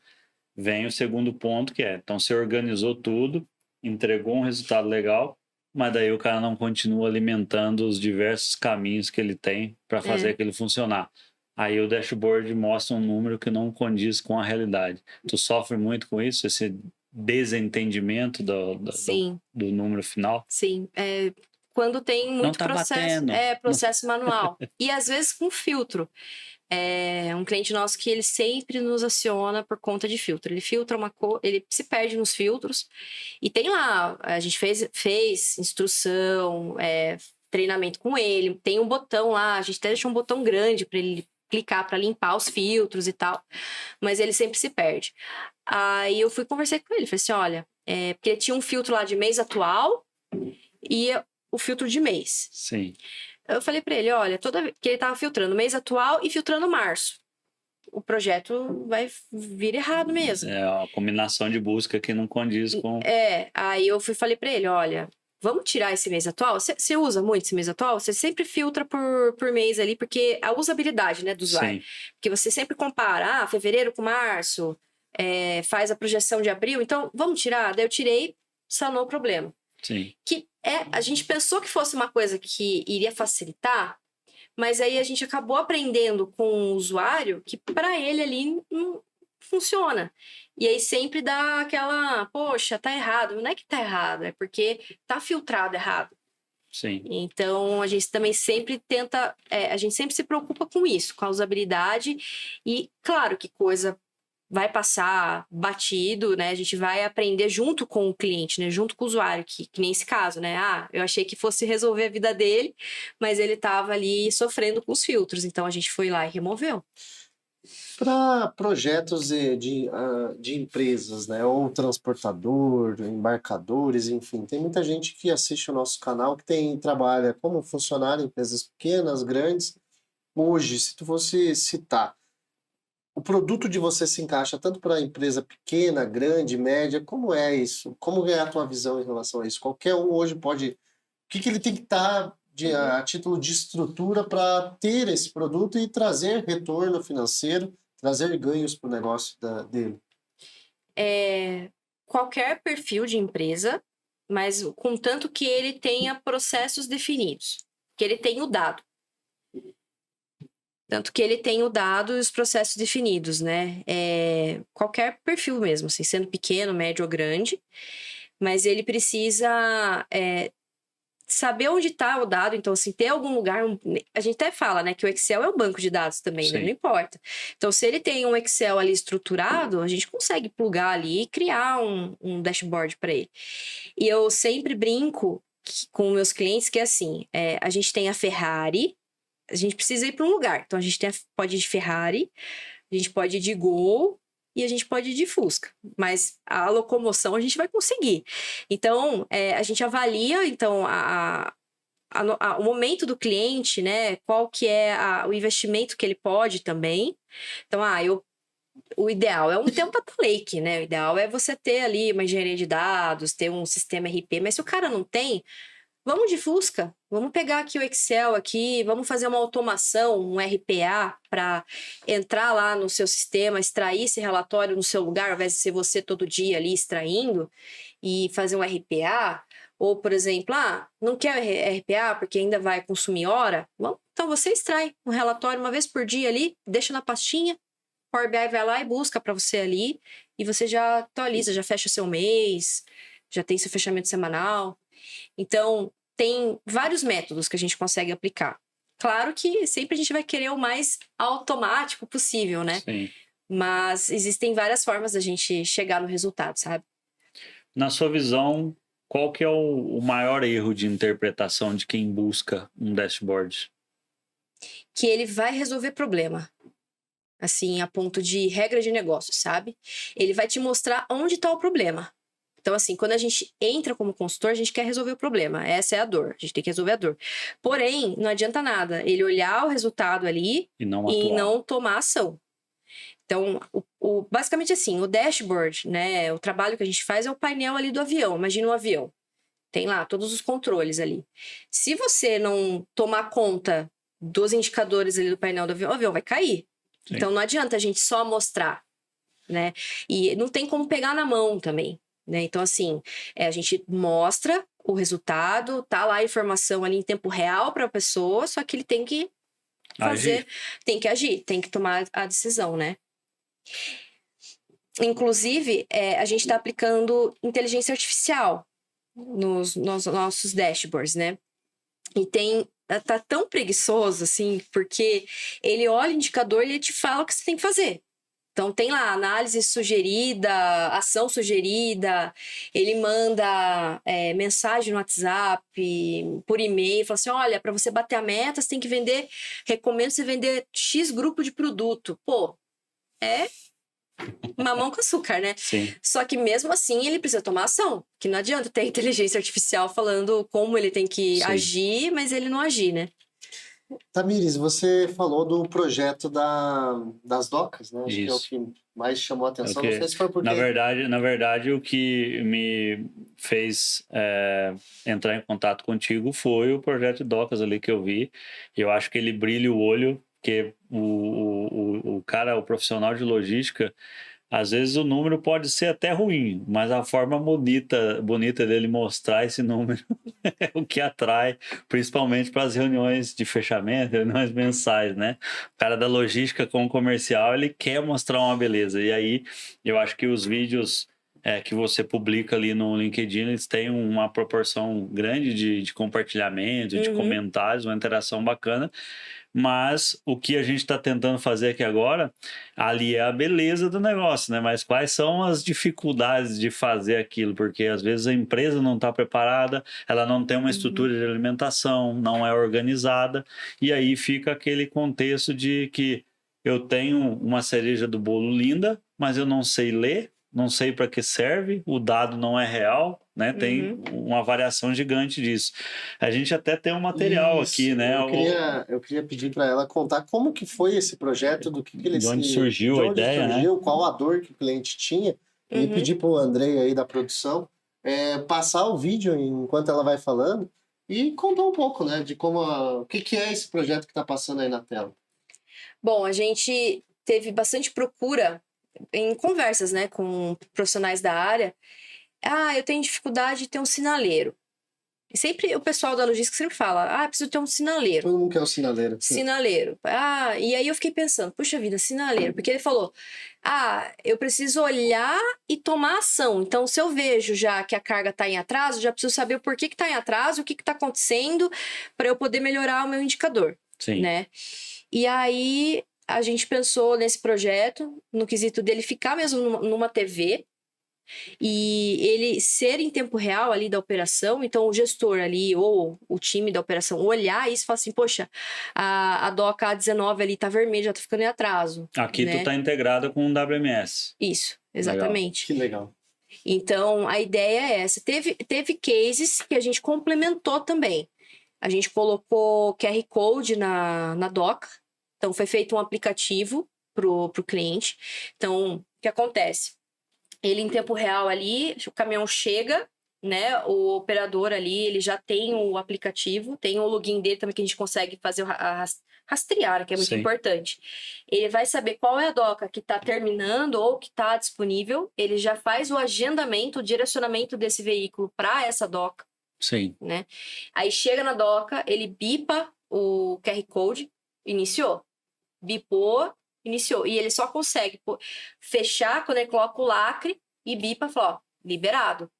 vem o segundo ponto, que é, então você organizou tudo, entregou um resultado legal, mas daí o cara não continua alimentando os diversos caminhos que ele tem para fazer aquilo funcionar. Aí o dashboard mostra um número que não condiz com a realidade. Tu sofre muito com isso, esse desentendimento do número final? Sim, quando tem muito processo, processo manual. E às vezes com filtro. Um cliente nosso que ele sempre nos aciona por conta de filtro. Ele filtra ele se perde nos filtros. E tem lá, a gente fez instrução, treinamento com ele. Tem um botão lá, a gente até deixou um botão grande para ele clicar para limpar os filtros e tal. Mas ele sempre se perde. Aí eu fui conversar com ele, falei assim, olha, porque ele tinha um filtro lá de mês atual e o filtro de mês. Sim. Eu falei para ele, olha, que ele tava filtrando mês atual e filtrando março. O projeto vai vir errado mesmo. É uma combinação de busca que não condiz com... Aí eu falei para ele, olha, vamos tirar esse mês atual? Você usa muito esse mês atual? Você sempre filtra por mês ali, porque a usabilidade, né, do usuário. Sim. Porque você sempre compara, fevereiro com março, faz a projeção de abril, então vamos tirar? Daí eu tirei, sanou o problema. Sim. Que a gente pensou que fosse uma coisa que iria facilitar, mas aí a gente acabou aprendendo com o usuário que para ele ali funciona. E aí sempre dá aquela, poxa, tá errado. Não é que tá errado, é porque tá filtrado errado. Sim. Então, a gente também sempre tenta, a gente sempre se preocupa com isso, com a usabilidade. E, claro, que coisa vai passar batido, né? A gente vai aprender junto com o cliente, né? Junto com o usuário, que nem esse caso, né? Ah, eu achei que fosse resolver a vida dele, mas ele estava ali sofrendo com os filtros. Então, a gente foi lá e removeu. Para projetos de empresas, né? Ou transportador, embarcadores, enfim, tem muita gente que assiste o nosso canal que trabalha como funcionário em empresas pequenas, grandes. Hoje, se tu fosse citar, o produto de você se encaixa tanto para empresa pequena, grande, média, como é isso? Como é a tua visão em relação a isso? Qualquer um hoje pode. O que ele tem que estar a título de estrutura para ter esse produto e trazer retorno financeiro, trazer ganhos para o negócio dele? Qualquer perfil de empresa, mas contanto que ele tenha processos definidos, que ele tenha o dado. Tanto que ele tem o dado e os processos definidos, né? Qualquer perfil mesmo, assim, sendo pequeno, médio ou grande, mas ele precisa saber onde está o dado. Então, assim, ter algum lugar. A gente até fala, né, que o Excel é um banco de dados também, né? Sim. Não importa. Então, se ele tem um Excel ali estruturado, a gente consegue plugar ali e criar um dashboard para ele. E eu sempre brinco com meus clientes que é assim: a gente tem a Ferrari. A gente precisa ir para um lugar. Então, a gente pode ir de Ferrari, a gente pode ir de Gol e a gente pode ir de Fusca. Mas a locomoção a gente vai conseguir. Então, a gente avalia então, o momento do cliente, né? Qual que é o investimento que ele pode também. Então, o ideal é ter um data lake, né? O ideal é você ter ali uma engenharia de dados, ter um sistema RP. Mas se o cara não tem, vamos de Fusca, vamos pegar aqui o Excel aqui, vamos fazer uma automação, um RPA para entrar lá no seu sistema, extrair esse relatório no seu lugar, ao invés de ser você todo dia ali extraindo e fazer um RPA. Ou, por exemplo, não quer RPA porque ainda vai consumir hora? Bom, então você extrai um relatório uma vez por dia ali, deixa na pastinha, Power BI vai lá e busca para você ali e você já atualiza, já fecha seu mês, já tem seu fechamento semanal. Então, tem vários métodos que a gente consegue aplicar. Claro que sempre a gente vai querer o mais automático possível, né? Sim. Mas existem várias formas da gente chegar no resultado, sabe? Na sua visão, qual que é o maior erro de interpretação de quem busca um dashboard? Que ele vai resolver problema. Assim, a ponto de regra de negócio, sabe? Ele vai te mostrar onde está o problema. Então, assim, quando a gente entra como consultor, a gente quer resolver o problema. Essa é a dor. A gente tem que resolver a dor. Porém, não adianta nada ele olhar o resultado ali E não e atuar. não tomar ação. Então, basicamente assim, o dashboard, né? O trabalho que a gente faz é o painel ali do avião. Imagina um avião. Tem lá todos os controles ali. Se você não tomar conta dos indicadores ali do painel do avião, o avião vai cair. Sim. Então, não adianta a gente só mostrar, né? E não tem como pegar na mão também, né? Então, assim, a gente mostra o resultado, tá lá a informação ali em tempo real para a pessoa, só que ele tem que fazer, tem que agir, tem que tomar a decisão, né? Inclusive, a gente está aplicando inteligência artificial nos nossos dashboards, né? E tá tão preguiçoso, assim, porque ele olha o indicador e ele te fala o que você tem que fazer. Então, tem lá análise sugerida, ação sugerida, ele manda mensagem no WhatsApp, por e-mail, fala assim, olha, para você bater a meta, você tem que recomendo você vender X grupo de produto. Pô, é mamão com açúcar, né? Sim. Só que mesmo assim ele precisa tomar ação, que não adianta ter inteligência artificial falando como ele tem que agir, mas ele não agir, né? Tamires, você falou do projeto das docas, né? Acho que é o Isso. que mais chamou a atenção. Não sei se foi porque... Na verdade, o que me fez entrar em contato contigo foi o projeto de docas ali que eu vi. Eu acho que ele brilha o olho, porque o cara, o profissional de logística, Às vezes o número pode ser até ruim, mas a forma bonita dele mostrar esse número é o que atrai, principalmente para as reuniões de fechamento, reuniões mensais, né? O cara da logística com o comercial, ele quer mostrar uma beleza. E aí, eu acho que os vídeos que você publica ali no LinkedIn, eles têm uma proporção grande de compartilhamento, de Uhum. comentários, uma interação bacana. Mas o que a gente está tentando fazer aqui agora, ali é a beleza do negócio, né? Mas quais são as dificuldades de fazer aquilo? Porque às vezes a empresa não está preparada, ela não tem uma Uhum. estrutura de alimentação, não é organizada, e aí fica aquele contexto de que eu tenho uma cereja do bolo linda, mas eu não sei ler, não sei para que serve, o dado não é real, né? Tem Uhum. uma variação gigante disso. A gente até tem um material aqui, Isso, né? eu queria pedir para ela contar como que foi esse projeto, De onde surgiu de a onde ideia, né? surgiu, qual a dor que o cliente tinha, e Uhum. pedir para o Andrei aí da produção passar o vídeo enquanto ela vai falando e contar um pouco, né, de o que é esse projeto que está passando aí na tela. Bom, a gente teve bastante procura em conversas, né, com profissionais da área. Ah, eu tenho dificuldade de ter um sinaleiro. E sempre o pessoal da logística sempre fala: ah, preciso ter um sinaleiro. Todo mundo quer o sinaleiro. Sinaleiro. Ah, e aí eu fiquei pensando, puxa vida, sinaleiro. Porque ele falou: ah, eu preciso olhar e tomar ação. Então, se eu vejo já que a carga está em atraso, já preciso saber o porquê que está em atraso, o que está acontecendo, para eu poder melhorar o meu indicador, Sim. né? E aí a gente pensou nesse projeto, no quesito dele ficar mesmo numa TV, e ele ser em tempo real ali da operação, então o gestor ali ou o time da operação olhar isso e falar assim, poxa, a DOCA A19 ali tá vermelha, já tá ficando em atraso, Aqui tu né? tá integrada com o WMS. Isso, Legal. exatamente. Que legal. Então, a ideia é essa. Teve cases que a gente complementou também. A gente colocou QR Code na DOCA, então foi feito um aplicativo pro cliente. Então, o que acontece? Ele em tempo real ali, o caminhão chega, né? O operador ali, ele já tem o aplicativo, tem o login dele também que a gente consegue fazer rastrear, que é muito Sim. importante. Ele vai saber qual é a DOCA que está terminando ou que está disponível, ele já faz o agendamento, o direcionamento desse veículo para essa DOCA. Sim. Né? Aí chega na DOCA, ele bipa o QR Code, iniciou. Bipou, iniciou. E ele só consegue fechar quando ele coloca o lacre e bipa e fala, ó, liberado.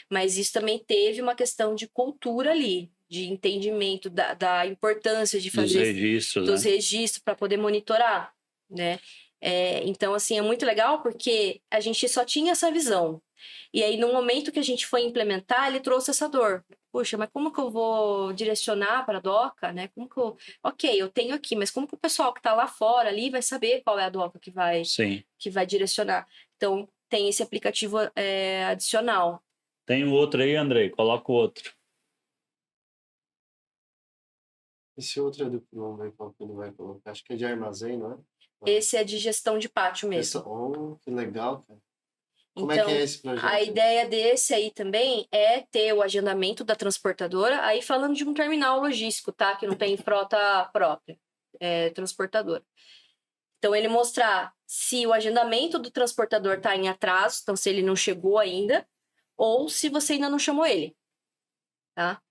Mas isso também teve uma questão de cultura ali, de entendimento da importância de fazer dos registros, registros para poder monitorar, né? Então, assim, é muito legal porque a gente só tinha essa visão. E aí, no momento que a gente foi implementar, ele trouxe essa dor. Puxa, mas como que eu vou direcionar para a DOCA, né? Como que eu... Ok, eu tenho aqui, mas como que o pessoal que está lá fora ali vai saber qual é a DOCA que vai direcionar? Então, tem esse aplicativo adicional. Tem o outro aí, Andrei, coloca o outro. Esse outro é do que ele vai colocar. Acho que é de armazém, não é? Esse é de gestão de pátio mesmo. Oh, que legal, cara. Como então, é que é esse projeto? A ideia desse aí também é ter o agendamento da transportadora, aí falando de um terminal logístico, tá? Que não tem frota própria, transportadora. Então, ele mostrar se o agendamento do transportador está em atraso, então se ele não chegou ainda, ou se você ainda não chamou ele, tá?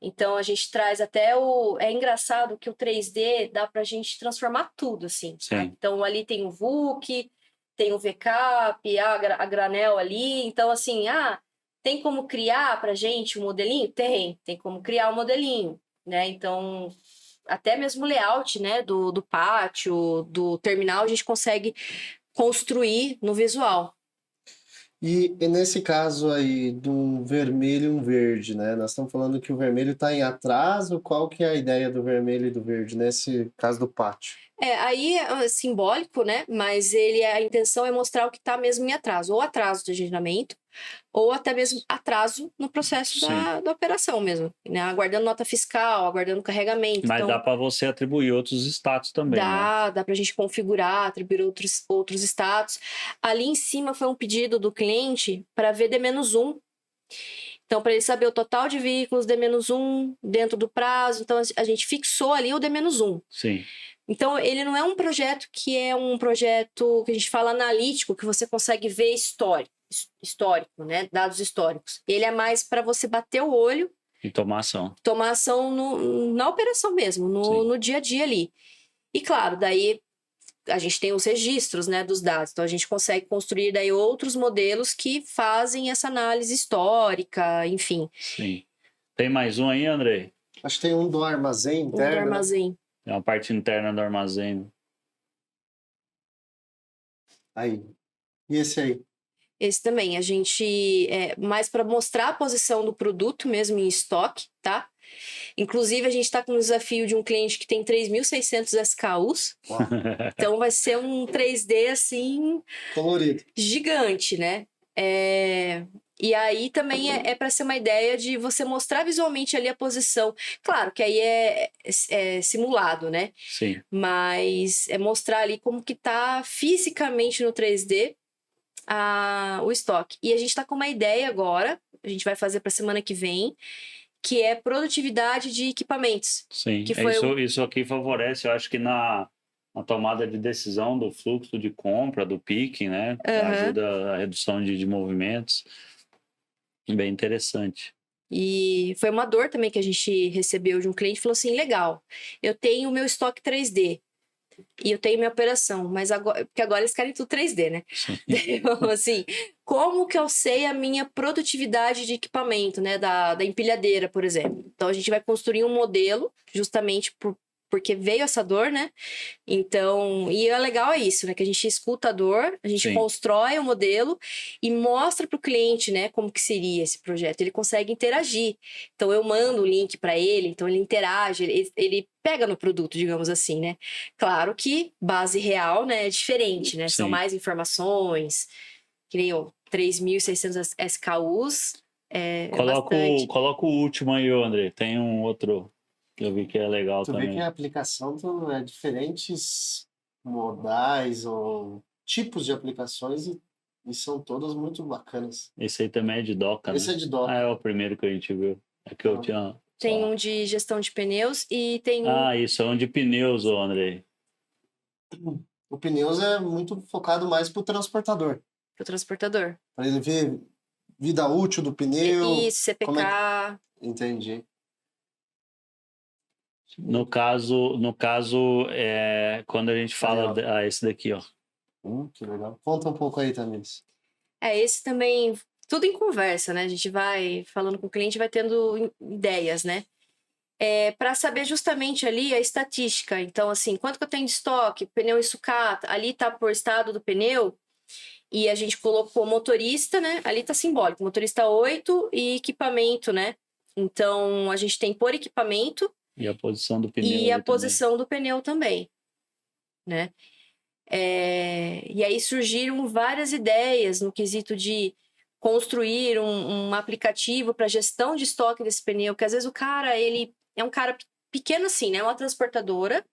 Então, a gente traz até É engraçado que o 3D dá pra gente transformar tudo, assim. Tá? Então, ali tem o VUC, tem o VCAP, a granel ali. Então, assim, tem como criar pra gente um modelinho? Tem como criar um modelinho, né? Então, até mesmo o layout, né, do pátio, do terminal, a gente consegue construir no visual. E nesse caso aí do vermelho e um verde, né? Nós estamos falando que o vermelho está em atraso. Qual que é a ideia do vermelho e do verde nesse caso do pátio? Aí é simbólico, né? Mas a intenção é mostrar o que está mesmo em atraso. Ou atraso de agendamento, ou até mesmo atraso no processo da operação mesmo. Né? Aguardando nota fiscal, aguardando carregamento. Mas então, dá para você atribuir outros status também, né? Dá para a gente configurar, atribuir outros status. Ali em cima foi um pedido do cliente para VD-1. Então, para ele saber o total de veículos D-1 dentro do prazo, então a gente fixou ali o D-1. Sim. Então, ele não é um projeto que a gente fala analítico, que você consegue ver histórico, né? Dados históricos. Ele é mais para você bater o olho E tomar ação. tomar ação na operação mesmo, no dia a dia ali. E claro, daí a gente tem os registros, né, dos dados, então a gente consegue construir daí outros modelos que fazem essa análise histórica, enfim. Sim. Tem mais um aí, Andrei? Acho que tem um do armazém Um do interno. armazém. É uma parte interna do armazém. Aí. E esse aí? Esse também, a gente mais para mostrar a posição do produto mesmo em estoque, tá? Inclusive, a gente está com um desafio de um cliente que tem 3.600 SKUs. Uau. Então, vai ser um 3D, assim, Colorido. gigante, né? E aí também é para ser uma ideia de você mostrar visualmente ali a posição. Claro que aí é simulado, né? Sim. Mas é mostrar ali como que tá fisicamente no 3D o estoque. E a gente está com uma ideia agora, a gente vai fazer para semana que vem, que é produtividade de equipamentos. Sim. Que foi Isso aqui favorece, eu acho que na tomada de decisão do fluxo de compra, do picking, né? Ajuda a redução de movimentos. Bem interessante. E foi uma dor também que a gente recebeu de um cliente, falou assim, legal, eu tenho o meu estoque 3D e eu tenho minha operação, mas agora, porque agora eles querem tudo 3D, né? Então, assim, como que eu sei a minha produtividade de equipamento, né? Da empilhadeira, por exemplo. Então, a gente vai construir um modelo justamente porque veio essa dor, né? Então, e é legal isso, né? Que a gente escuta a dor, a gente constrói o modelo e mostra para o cliente, né? Como que seria esse projeto. Ele consegue interagir. Então, eu mando o link para ele, então ele interage, ele pega no produto, digamos assim, né? Claro que base real, né? É diferente, né? São mais informações, que nem 3.600 SKUs, Coloca o último aí, André. Tem um outro que eu vi que é legal também. Tu vê que a aplicação é diferentes modais ou tipos de aplicações e são todas muito bacanas. Esse aí também é de Docker, Esse né? é de Docker. É o primeiro que a gente viu. É que eu tinha... Tem um de gestão de pneus e tem um... isso é um de pneus, André. O pneus é muito focado mais para o transportador. Para o transportador. Para ele ver vida útil do pneu. Isso, CPK. Entendi. No caso, quando a gente fala... esse daqui, ó. Que legal. Conta um pouco aí, Tamiris. Esse também... Tudo em conversa, né? A gente vai falando com o cliente, vai tendo ideias, né? Para saber justamente ali a estatística. Então, assim, quanto que eu tenho de estoque, pneu em sucata, ali tá por estado do pneu, e a gente colocou motorista, né? Ali tá simbólico, motorista 8 e equipamento, né? Então, a gente tem por equipamento. E a posição do pneu. E a posição do pneu também, né? E aí surgiram várias ideias no quesito de construir um aplicativo para gestão de estoque desse pneu, porque às vezes o cara, ele é um cara pequeno assim, né? Uma transportadora,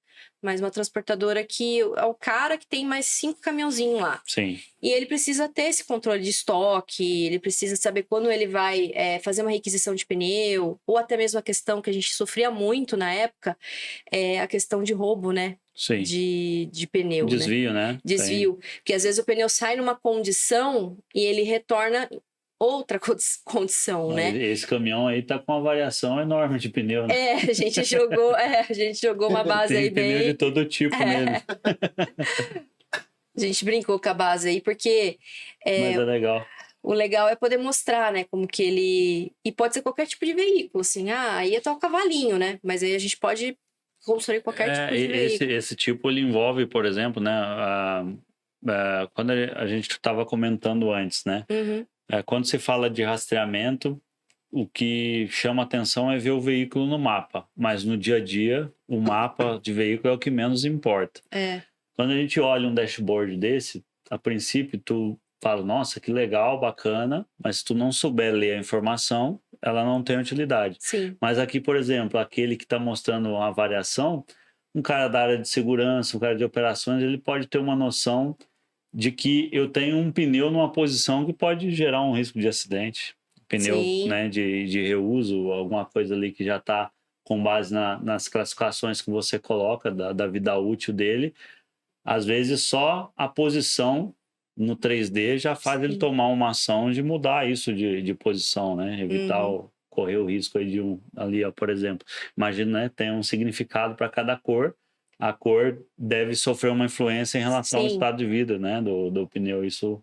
mas uma transportadora que é o cara que tem mais 5 caminhãozinhos lá. Sim. E ele precisa ter esse controle de estoque, ele precisa saber quando ele vai fazer uma requisição de pneu, ou até mesmo a questão que a gente sofria muito na época, a questão de roubo, né? Sim. De pneu, desvio, né? Desvio. Porque às vezes o pneu sai numa condição e ele retorna outra condição, né? Esse caminhão aí tá com uma variação enorme de pneu, né? A gente jogou uma base Tem aí bem... pneu de todo tipo nele. A gente brincou com a base aí, porque... Mas é legal. O legal é poder mostrar, né, como que ele... E pode ser qualquer tipo de veículo, assim. aí é o cavalinho, né? Mas aí a gente pode construir qualquer tipo de veículo. Esse tipo, ele envolve, por exemplo, né? Quando a gente estava comentando antes, né? Uhum. Quando se fala de rastreamento, o que chama atenção é ver o veículo no mapa. Mas no dia a dia, o mapa de veículo é o que menos importa. Quando a gente olha um dashboard desse, a princípio, tu fala, nossa, que legal, bacana, mas se tu não souber ler a informação, ela não tem utilidade. Sim. Mas aqui, por exemplo, aquele que está mostrando uma variação, um cara da área de segurança, um cara de operações, ele pode ter uma noção de que eu tenho um pneu numa posição que pode gerar um risco de acidente. pneu, Sim. né, de reuso, alguma coisa ali que já está com base nas classificações que você coloca da vida útil dele. Às vezes só a posição no 3D já faz ele Sim. tomar uma ação de mudar isso de posição, né? Evitar correr o risco aí de ali, ó, por exemplo. Imagina, né? Tem um significado para cada cor. A cor deve sofrer uma influência em relação ao Sim. estado de vida, né? Do pneu. Isso.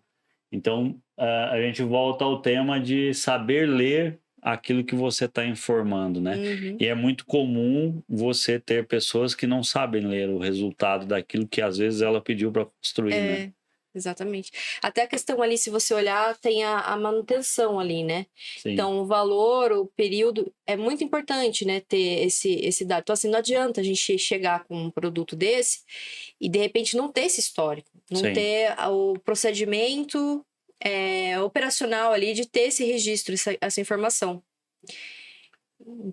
Então, a gente volta ao tema de saber ler aquilo que você está informando, né? Uhum. E é muito comum você ter pessoas que não sabem ler o resultado daquilo que às vezes ela pediu para construir, né? Exatamente. Até a questão ali, se você olhar, tem a manutenção ali, né? Sim, Então, o valor, o período, é muito importante, né, ter esse dado. Então, assim, não adianta a gente chegar com um produto desse e, de repente, não ter esse histórico, não sim. ter o procedimento operacional ali de ter esse registro, essa informação.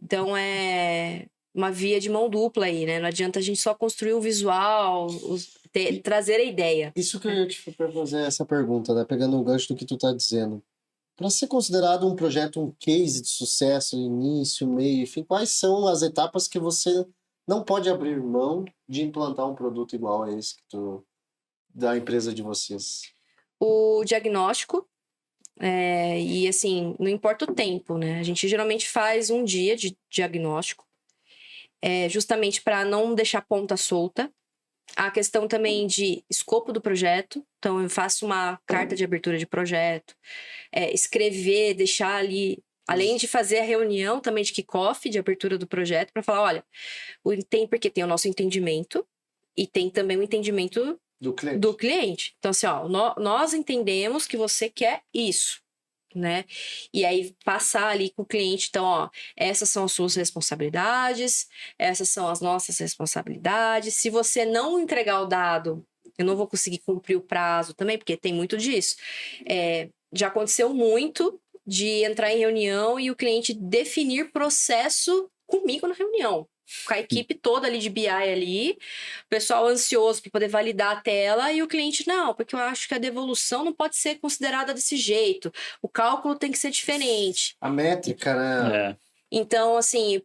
Então, é uma via de mão dupla aí, né? Não adianta a gente só construir o visual, trazer a ideia. Isso que eu ia te fazer essa pergunta, né? Pegando o gancho do que tu tá dizendo. Para ser considerado um projeto, um case de sucesso, início, meio e fim, quais são as etapas que você não pode abrir mão de implantar um produto igual a esse da empresa de vocês? O diagnóstico, e assim, não importa o tempo, né? A gente geralmente faz um dia de diagnóstico, justamente para não deixar ponta solta. A questão também de escopo do projeto, então eu faço uma carta de abertura de projeto, escrever, deixar ali, além de fazer a reunião também de kickoff, de abertura do projeto, para falar, olha, porque tem o nosso entendimento e tem também o entendimento do cliente. Então, assim, ó, nós entendemos que você quer isso, né? E aí passar ali com o cliente, então, ó, essas são as suas responsabilidades, essas são as nossas responsabilidades. Se você não entregar o dado, eu não vou conseguir cumprir o prazo também, porque tem muito disso. Já aconteceu muito de entrar em reunião e o cliente definir processo comigo na reunião. Com a equipe toda ali de BI ali, o pessoal ansioso para poder validar a tela e o cliente, não, porque eu acho que a devolução não pode ser considerada desse jeito, o cálculo tem que ser diferente. A métrica, né? Então, assim...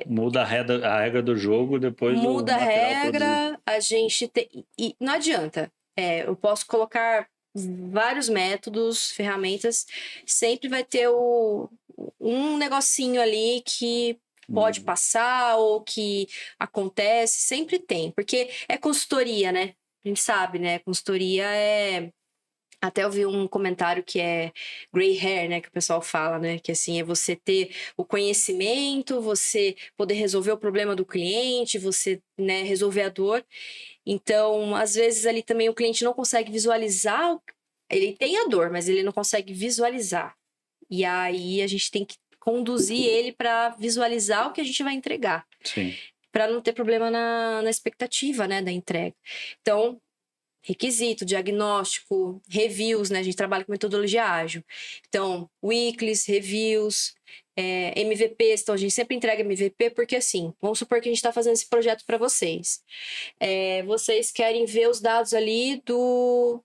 Muda a regra do jogo depois do muda a material produzido. regra, a gente tem... E não adianta. Eu posso colocar vários métodos, ferramentas, sempre vai ter um negocinho ali que pode passar ou que acontece, sempre tem, porque é consultoria, né? A gente sabe, né? Consultoria até eu vi um comentário que é gray hair, né? Que o pessoal fala, né? Que assim, é você ter o conhecimento, você poder resolver o problema do cliente, você, né, resolver a dor. Então, às vezes ali também o cliente não consegue visualizar, ele tem a dor, mas ele não consegue visualizar. E aí a gente tem que conduzir ele para visualizar o que a gente vai entregar. Sim. Para não ter problema na expectativa, né, da entrega. Então, requisito, diagnóstico, reviews, né? A gente trabalha com metodologia ágil. Então, weeklies, reviews, MVPs. Então, a gente sempre entrega MVP porque, assim, vamos supor que a gente está fazendo esse projeto para vocês. Vocês querem ver os dados ali do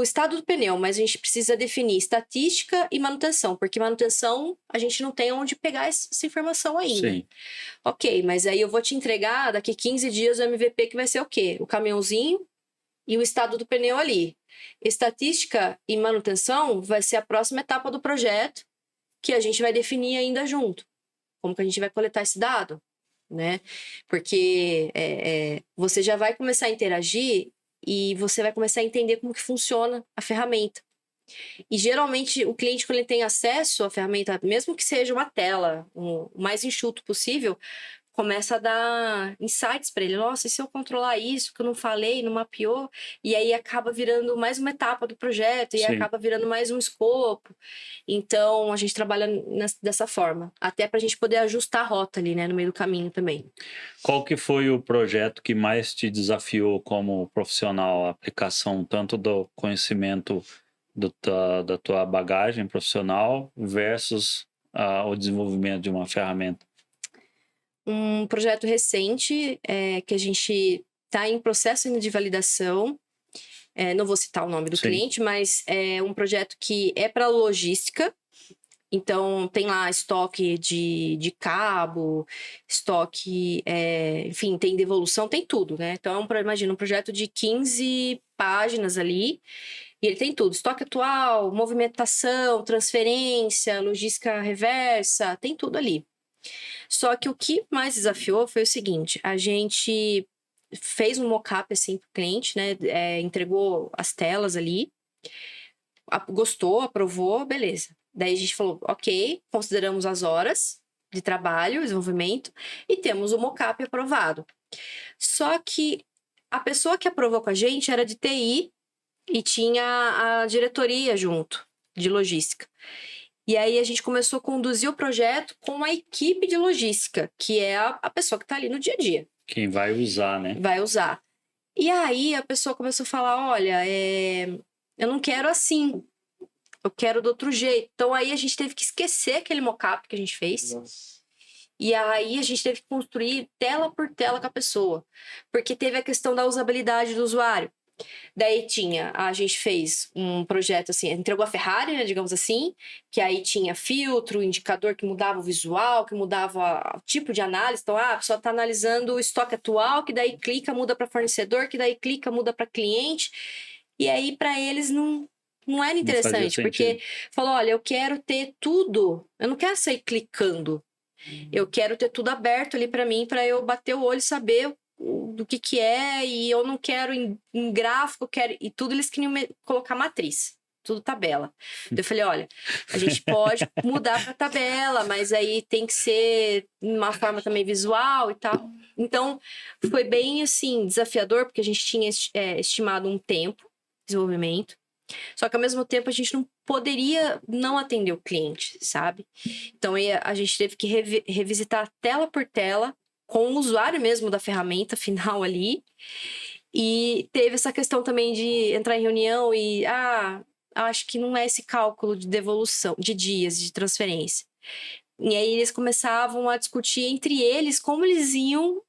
estado do pneu, mas a gente precisa definir estatística e manutenção, porque manutenção a gente não tem onde pegar essa informação ainda. Sim. Ok, mas aí eu vou te entregar daqui 15 dias o MVP que vai ser o quê? O caminhãozinho e o estado do pneu ali. Estatística e manutenção vai ser a próxima etapa do projeto que a gente vai definir ainda junto. Como que a gente vai coletar esse dado, né? Porque você já vai começar a interagir e você vai começar a entender como que funciona a ferramenta. E geralmente o cliente, quando ele tem acesso à ferramenta, mesmo que seja uma tela, o mais enxuto possível, começa a dar insights para ele. Nossa, e se eu controlar isso que eu não falei, não mapeou? E aí acaba virando mais uma etapa do projeto, e Sim. acaba virando mais um escopo. Então, a gente trabalha dessa forma. Até para a gente poder ajustar a rota ali, né, no meio do caminho também. Qual que foi o projeto que mais te desafiou como profissional? A aplicação tanto do conhecimento da tua bagagem profissional versus o desenvolvimento de uma ferramenta? Um projeto recente que a gente está em processo ainda de validação. Não vou citar o nome do Sim. cliente, mas é um projeto que é para logística. Então, tem lá estoque de cabo, estoque, enfim, tem devolução, tem tudo, né? Então, imagina um projeto de 15 páginas ali, e ele tem tudo: estoque atual, movimentação, transferência, logística reversa, tem tudo ali. Só que o que mais desafiou foi o seguinte: a gente fez um mock-up assim para o cliente, né? Entregou as telas ali, gostou, aprovou, beleza. Daí a gente falou, ok, consideramos as horas de trabalho, desenvolvimento, e temos o mock-up aprovado. Só que a pessoa que aprovou com a gente era de TI e tinha a diretoria junto, de logística. E aí a gente começou a conduzir o projeto com a equipe de logística, que é a pessoa que está ali no dia a dia. Quem vai usar, né? Vai usar. E aí a pessoa começou a falar, olha, eu não quero assim, eu quero do outro jeito. Então aí a gente teve que esquecer aquele mock-up que a gente fez. Nossa. E aí a gente teve que construir tela por tela com a pessoa. Porque teve a questão da usabilidade do usuário. Daí a gente fez um projeto assim, entregou a Ferrari, né, digamos assim, que aí tinha filtro, indicador que mudava o visual, que mudava o tipo de análise. Então, a pessoa está analisando o estoque atual, que daí clica, muda para fornecedor, que daí clica, muda para cliente. E aí, para eles, não era interessante, porque falou, olha, eu quero ter tudo, eu não quero sair clicando, eu quero ter tudo aberto ali para mim, para eu bater o olho e saber do que é, e eu não quero em gráfico, quero, e tudo eles queriam colocar matriz, tudo tabela. Eu falei, olha, a gente pode mudar para tabela, mas aí tem que ser uma forma também visual e tal. Então, foi bem, assim, desafiador, porque a gente tinha estimado um tempo de desenvolvimento, só que ao mesmo tempo a gente não poderia não atender o cliente, sabe? Então a gente teve que revisitar tela por tela, com o usuário mesmo da ferramenta final ali. E teve essa questão também de entrar em reunião e acho que não é esse cálculo de devolução, de dias de transferência. E aí eles começavam a discutir entre eles como eles iam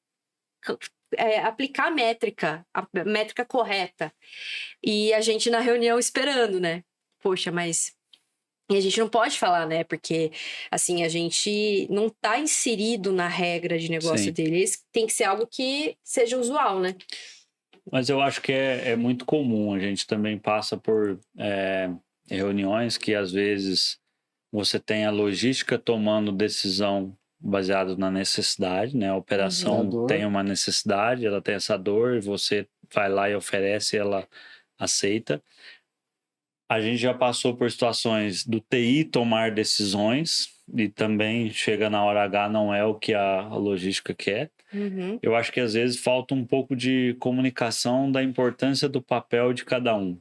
aplicar a métrica correta. E a gente na reunião esperando, né? Poxa, mas... E a gente não pode falar, né? Porque, assim, a gente não tá inserido na regra de negócio deles. Tem que ser algo que seja usual, né? Mas eu acho que é muito comum. A gente também passa por reuniões que, às vezes, você tem a logística tomando decisão baseada na necessidade, né? A operação tem uma necessidade, ela tem essa dor, você vai lá e oferece, ela aceita. A gente já passou por situações do TI tomar decisões e também chega na hora H, não é o que a logística quer. Uhum. Eu acho que às vezes falta um pouco de comunicação da importância do papel de cada um.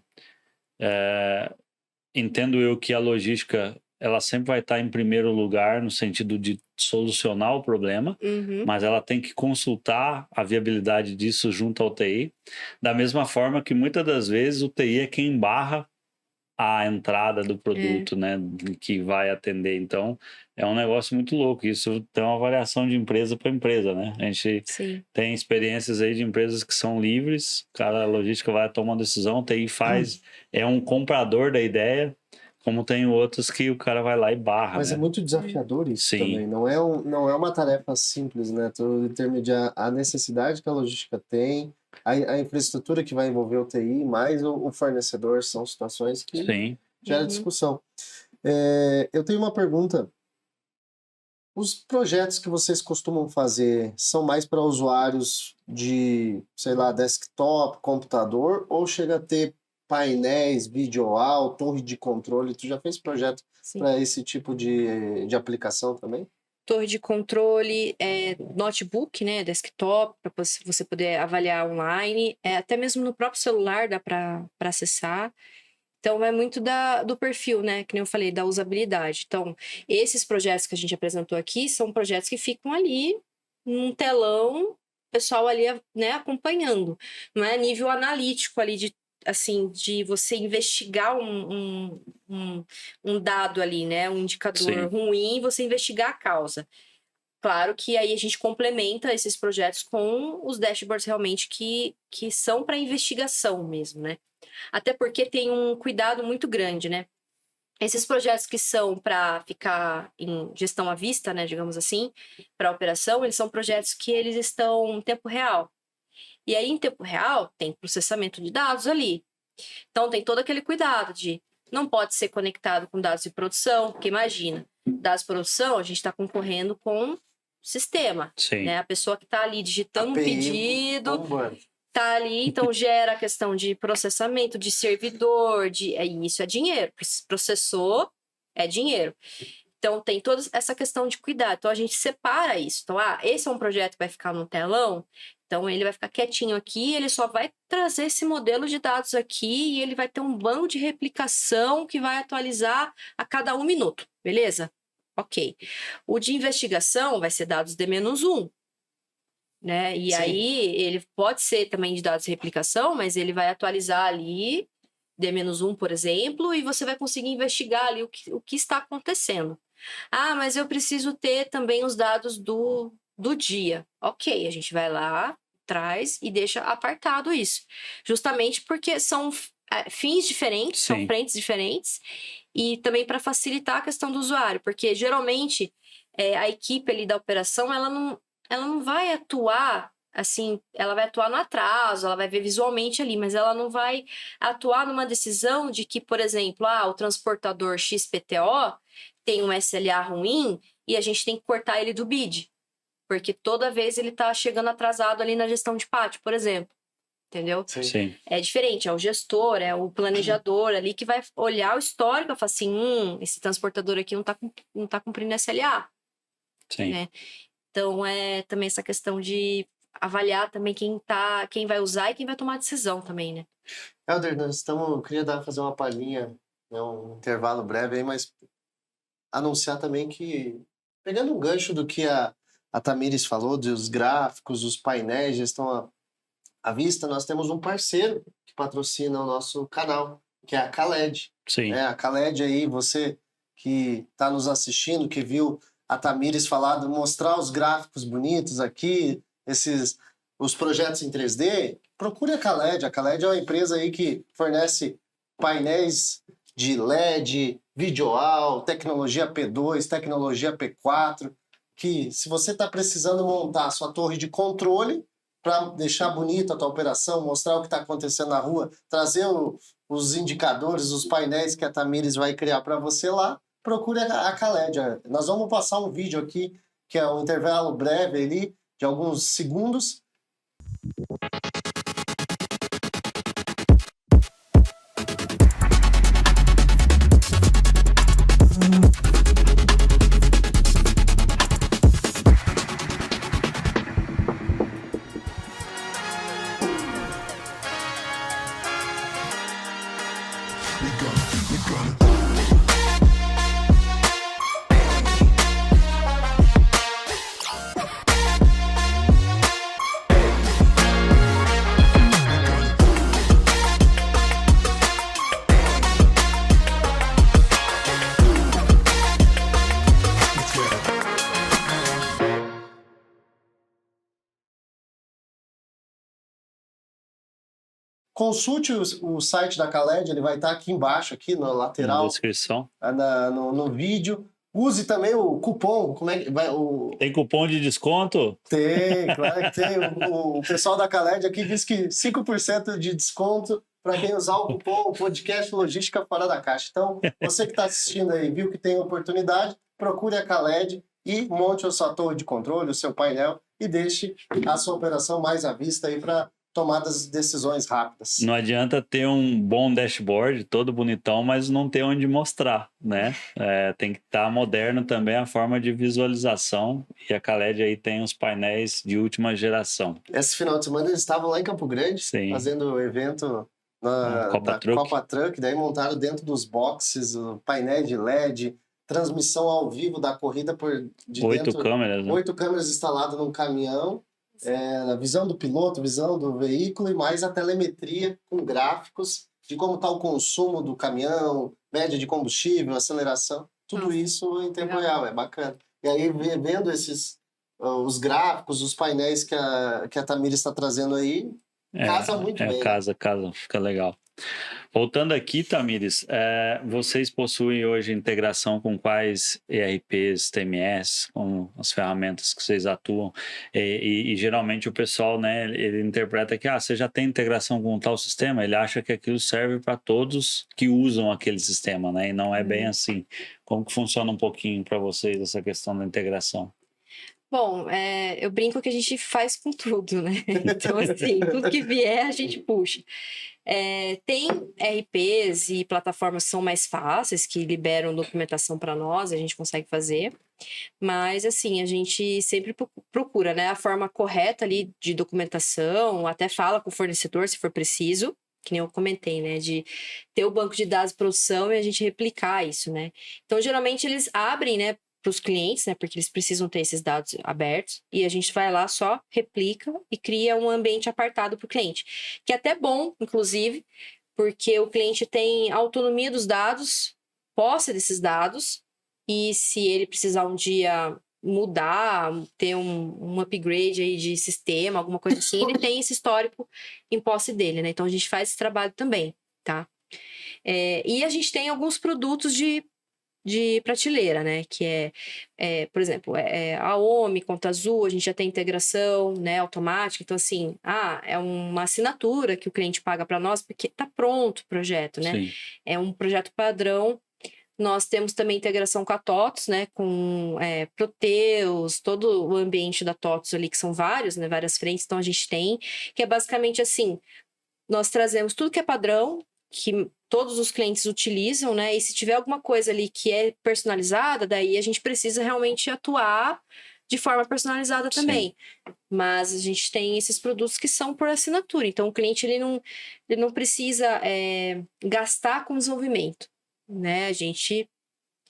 Entendo eu que a logística ela sempre vai estar em primeiro lugar no sentido de solucionar o problema, mas ela tem que consultar a viabilidade disso junto ao TI. Da mesma forma que muitas das vezes o TI é quem barra a entrada do produto, né, que vai atender. Então, é um negócio muito louco. Isso tem uma variação de empresa para empresa, né? A gente tem experiências aí de empresas que são livres, a logística vai tomar uma decisão, o TI faz, é um comprador da ideia, como tem outros que o cara vai lá e barra, Mas né? é muito desafiador isso também. Não é uma tarefa simples, né? Tu intermediar a necessidade que a logística tem, a infraestrutura que vai envolver o TI, mais o fornecedor, são situações que gera discussão. Eu tenho uma pergunta. Os projetos que vocês costumam fazer são mais para usuários de, sei lá, desktop, computador, ou chega a ter painéis, videoaula, torre de controle? Tu já fez projeto para esse tipo de aplicação também? Torre de controle, notebook, né, desktop, para você poder avaliar online, até mesmo no próprio celular dá para acessar. Então, é muito do perfil, né, que nem eu falei, da usabilidade. Então, esses projetos que a gente apresentou aqui são projetos que ficam ali num telão, o pessoal ali, né, acompanhando. Não é nível analítico ali de você investigar um dado ali, né? Um indicador ruim, você investigar a causa. Claro que aí a gente complementa esses projetos com os dashboards realmente que são para investigação mesmo, né? Até porque tem um cuidado muito grande, né? Esses projetos que são para ficar em gestão à vista, né, digamos assim, para operação, eles são projetos que eles estão em tempo real. E aí, em tempo real, tem processamento de dados ali. Então, tem todo aquele cuidado de não pode ser conectado com dados de produção, porque imagina, dados de produção, a gente está concorrendo com sistema, Sim. né? A pessoa que está ali digitando um API, pedido, bombando. tá ali, então gera a questão de processamento, de servidor, isso é dinheiro. Processou, é dinheiro. Então, tem toda essa questão de cuidado. Então, a gente separa isso. Então, esse é um projeto que vai ficar no telão, então ele vai ficar quietinho aqui, ele só vai trazer esse modelo de dados aqui e ele vai ter um banco de replicação que vai atualizar a cada 1 minuto, beleza? Ok. O de investigação vai ser dados D-1, né? E Sim. aí ele pode ser também de dados de replicação, mas ele vai atualizar ali D-1, por exemplo, e você vai conseguir investigar ali o que está acontecendo. Mas eu preciso ter também os dados do dia. Ok, a gente vai lá, traz e deixa apartado isso. Justamente porque são fins diferentes, Sim. são frentes diferentes, e também para facilitar a questão do usuário, porque geralmente a equipe ali da operação, ela não vai atuar assim, ela vai atuar no atraso, ela vai ver visualmente ali, mas ela não vai atuar numa decisão de que, por exemplo, o transportador XPTO tem um SLA ruim e a gente tem que cortar ele do bid, porque toda vez ele está chegando atrasado ali na gestão de pátio, por exemplo. Entendeu? Sim. É diferente, é o gestor, é o planejador ali que vai olhar o histórico e falar assim, esse transportador aqui não tá cumprindo SLA. Sim. Né? Então, é também essa questão de avaliar também quem vai usar e quem vai tomar a decisão também, né? Helder, eu queria fazer uma palhinha, né, um intervalo breve aí, mas anunciar também que, pegando um gancho do que a Tamires falou, dos gráficos, os painéis, gestão à vista, nós temos um parceiro que patrocina o nosso canal, que é a Khaled. Sim. A Khaled aí, você que está nos assistindo, que viu a Tamires falar, mostrar os gráficos bonitos aqui, os projetos em 3D, procure a Khaled. A Khaled é uma empresa aí que fornece painéis de LED, visual, tecnologia P2, tecnologia P4, que se você está precisando montar a sua torre de controle para deixar bonita a tua operação, mostrar o que está acontecendo na rua, trazer os indicadores, os painéis que a Tamires vai criar para você lá, procure a Khaled. Nós vamos passar um vídeo aqui, que é um intervalo breve ali, de alguns segundos. Consulte o site da Khaled, ele vai estar aqui embaixo, aqui na lateral, na descrição. No vídeo. Use também o cupom. Como é que vai? Tem cupom de desconto? Tem, claro que tem. O pessoal da Khaled aqui diz que 5% de desconto para quem usar o cupom podcast Logística Fora da Caixa. Então, você que está assistindo aí, viu que tem oportunidade, procure a Khaled e monte a sua torre de controle, o seu painel e deixe a sua operação mais à vista aí para tomadas de decisões rápidas. Não adianta ter um bom dashboard, todo bonitão, mas não ter onde mostrar, né? Tem que estar moderno também a forma de visualização, e a Khaled aí tem os painéis de última geração. Esse final de semana eles estavam lá em Campo Grande, Sim. fazendo o evento da Copa Truck, daí montaram dentro dos boxes o painel de LED, transmissão ao vivo da corrida de 8 câmeras, né? 8 câmeras instaladas num caminhão, a visão do piloto, visão do veículo e mais a telemetria com gráficos de como está o consumo do caminhão, média de combustível, aceleração, tudo isso em tempo real, é bacana. E aí, vendo os gráficos, os painéis que a Tamires está trazendo aí, casa muito bem. Casa, fica legal. Voltando aqui, Tamires, vocês possuem hoje integração com quais ERPs, TMS, com as ferramentas que vocês atuam? E geralmente o pessoal, né, ele interpreta que você já tem integração com tal sistema, ele acha que aquilo serve para todos que usam aquele sistema, né? E não é bem assim. Como que funciona um pouquinho para vocês essa questão da integração? Bom, eu brinco que a gente faz com tudo, né? Então, assim, tudo que vier a gente puxa. Tem RPs e plataformas que são mais fáceis, que liberam documentação para nós, a gente consegue fazer. Mas, assim, a gente sempre procura, né, a forma correta ali de documentação, até fala com o fornecedor se for preciso, que nem eu comentei, né, de ter o banco de dados de produção e a gente replicar isso, né. Então, geralmente, eles abrem, né, para os clientes, né, porque eles precisam ter esses dados abertos, e a gente vai lá, só replica e cria um ambiente apartado para o cliente, que é até bom, inclusive, porque o cliente tem autonomia dos dados, posse desses dados, e se ele precisar um dia mudar, ter um upgrade aí de sistema, alguma coisa assim, ele tem esse histórico em posse dele, né? Então a gente faz esse trabalho também, tá? E a gente tem alguns produtos de prateleira, né? Que por exemplo, a OMI, Conta Azul, a gente já tem integração, né, automática. Então, assim, é uma assinatura que o cliente paga para nós porque está pronto o projeto, né? Sim. É um projeto padrão. Nós temos também integração com a TOTOS, né? Com Proteus, todo o ambiente da TOTOS ali, que são vários, né? Várias frentes. Então, a gente tem, que é basicamente assim, nós trazemos tudo que é padrão, que todos os clientes utilizam, né? E se tiver alguma coisa ali que é personalizada, daí a gente precisa realmente atuar de forma personalizada também. Sim. Mas a gente tem esses produtos que são por assinatura. Então, o cliente ele não precisa gastar com desenvolvimento, né? A gente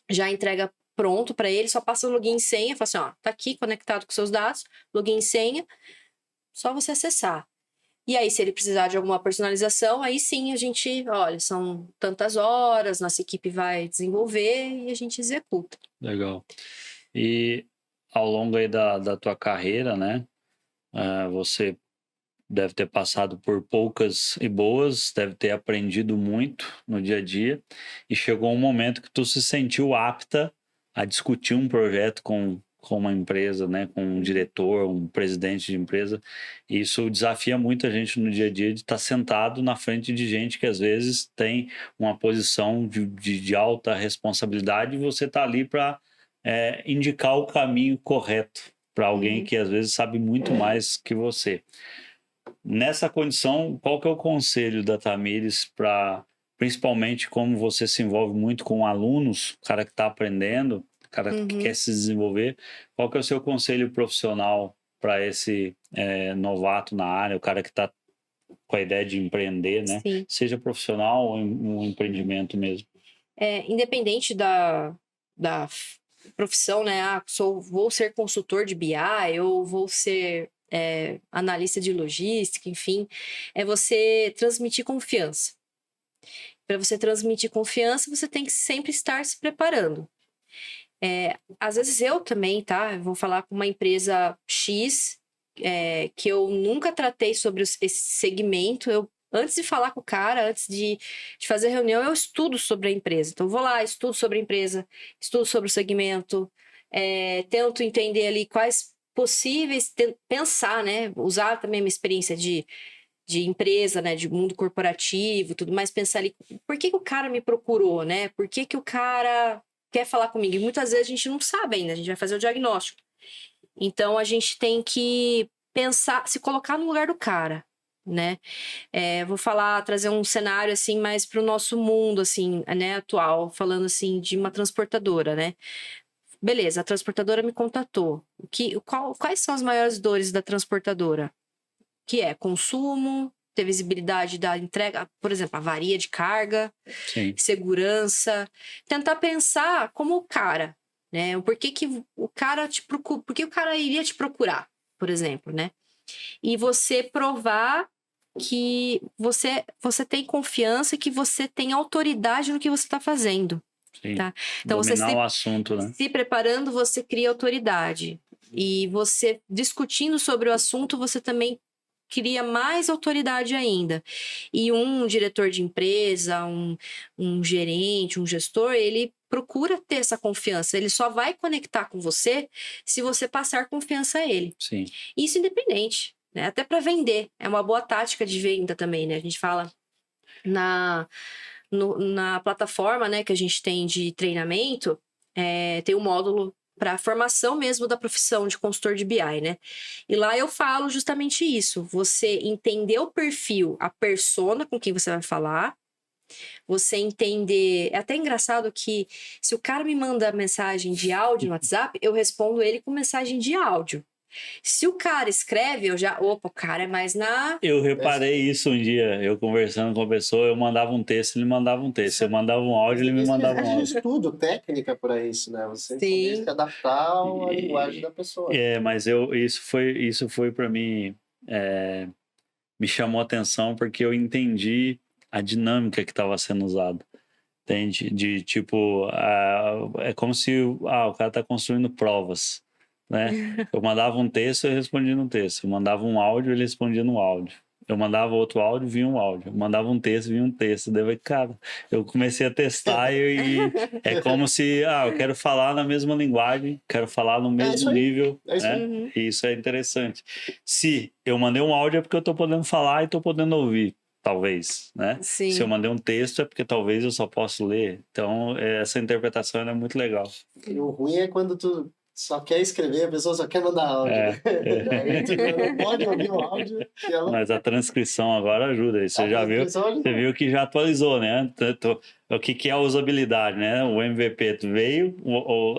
já entrega pronto para ele, só passa o login e senha, fala assim, tá aqui conectado com seus dados, login e senha, só você acessar. E aí, se ele precisar de alguma personalização, aí sim a gente, olha, são tantas horas, nossa equipe vai desenvolver e a gente executa. Legal. E ao longo aí da tua carreira, né, você deve ter passado por poucas e boas, deve ter aprendido muito no dia a dia, e chegou um momento que tu se sentiu apta a discutir um projeto com uma empresa, né, com um diretor, um presidente de empresa. E isso desafia muita gente no dia a dia de estar sentado na frente de gente que às vezes tem uma posição de alta responsabilidade, e você está ali para indicar o caminho correto para alguém que às vezes sabe muito mais que você. Nessa condição, qual que é o conselho da Tamires para, principalmente como você se envolve muito com alunos, o cara que está aprendendo, o cara que quer se desenvolver, qual que é o seu conselho profissional para esse novato na área, o cara que está com a ideia de empreender, né? Sim. Seja profissional ou um empreendimento mesmo. Independente da profissão, né? Vou ser consultor de BI, eu vou ser analista de logística, enfim, é você transmitir confiança. Para você transmitir confiança, você tem que sempre estar se preparando. Às vezes eu também, tá? Eu vou falar com uma empresa X, que eu nunca tratei sobre esse segmento. Antes de falar com o cara, antes de fazer reunião, eu estudo sobre a empresa. Então, eu vou lá, estudo sobre a empresa, estudo sobre o segmento, tento entender ali quais possíveis, pensar, né? Usar também a minha experiência de empresa, né? De mundo corporativo, tudo mais, pensar ali, por que o cara me procurou, né? Por que o cara quer falar comigo? E muitas vezes a gente não sabe ainda, a gente vai fazer o diagnóstico. Então, a gente tem que pensar, se colocar no lugar do cara, né? Vou trazer um cenário assim mais para o nosso mundo assim, né, atual, falando assim de uma transportadora, né? Beleza, a transportadora me contatou. Quais são as maiores dores da transportadora? Que é consumo, ter visibilidade da entrega, por exemplo, avaria de carga, Sim. segurança. Tentar pensar como o cara, né? Por que o cara te procura, por que o cara iria te procurar, por exemplo, né? E você provar que você tem confiança e que você tem autoridade no que você está fazendo. Sim. Tá? Então, dominar o assunto, né? Se preparando, você cria autoridade. E você, discutindo sobre o assunto, você também cria mais autoridade ainda. E um diretor de empresa, um gerente, um gestor, ele procura ter essa confiança. Ele só vai conectar com você se você passar confiança a ele. Sim. Isso independente, né? Até para vender. É uma boa tática de venda também, né? A gente fala na plataforma, né, que a gente tem de treinamento, tem um módulo para formação mesmo da profissão de consultor de BI, né? E lá eu falo justamente isso. Você entender o perfil, a persona com quem você vai falar, você entender... É até engraçado que se o cara me manda mensagem de áudio no WhatsApp, eu respondo ele com mensagem de áudio. Se o cara escreve, eu já... Opa, o cara é mais na... Eu reparei isso um dia, eu conversando com a pessoa, eu mandava um texto, ele mandava um texto. Eu mandava um áudio, ele me mandava um áudio. Existe estudo, técnica para isso, né? Você Sim. tem que se adaptar à linguagem da pessoa. Mas isso foi para mim, me chamou a atenção porque eu entendi a dinâmica que estava sendo usada. Entende? De tipo, é como se o cara tá construindo provas, né? Eu mandava um texto, ele respondia no texto. Eu mandava um áudio, ele respondia no áudio. Eu mandava outro áudio, vinha um áudio. Eu mandava um texto, vinha um texto. Daí, cara, eu comecei a testar e é como se, eu quero falar na mesma linguagem, quero falar no mesmo nível, né? E isso é interessante. Se eu mandei um áudio é porque eu tô podendo falar e tô podendo ouvir. Talvez, né? Sim. Se eu mandei um texto é porque talvez eu só posso ler. Então, essa interpretação é muito legal. E o ruim é quando tu só quer escrever, a pessoa só quer mandar áudio. Aí tu não pode ouvir o áudio. Mas a transcrição agora ajuda. Você já viu? Você viu que já atualizou, né? O que é a usabilidade, né? O MVP veio,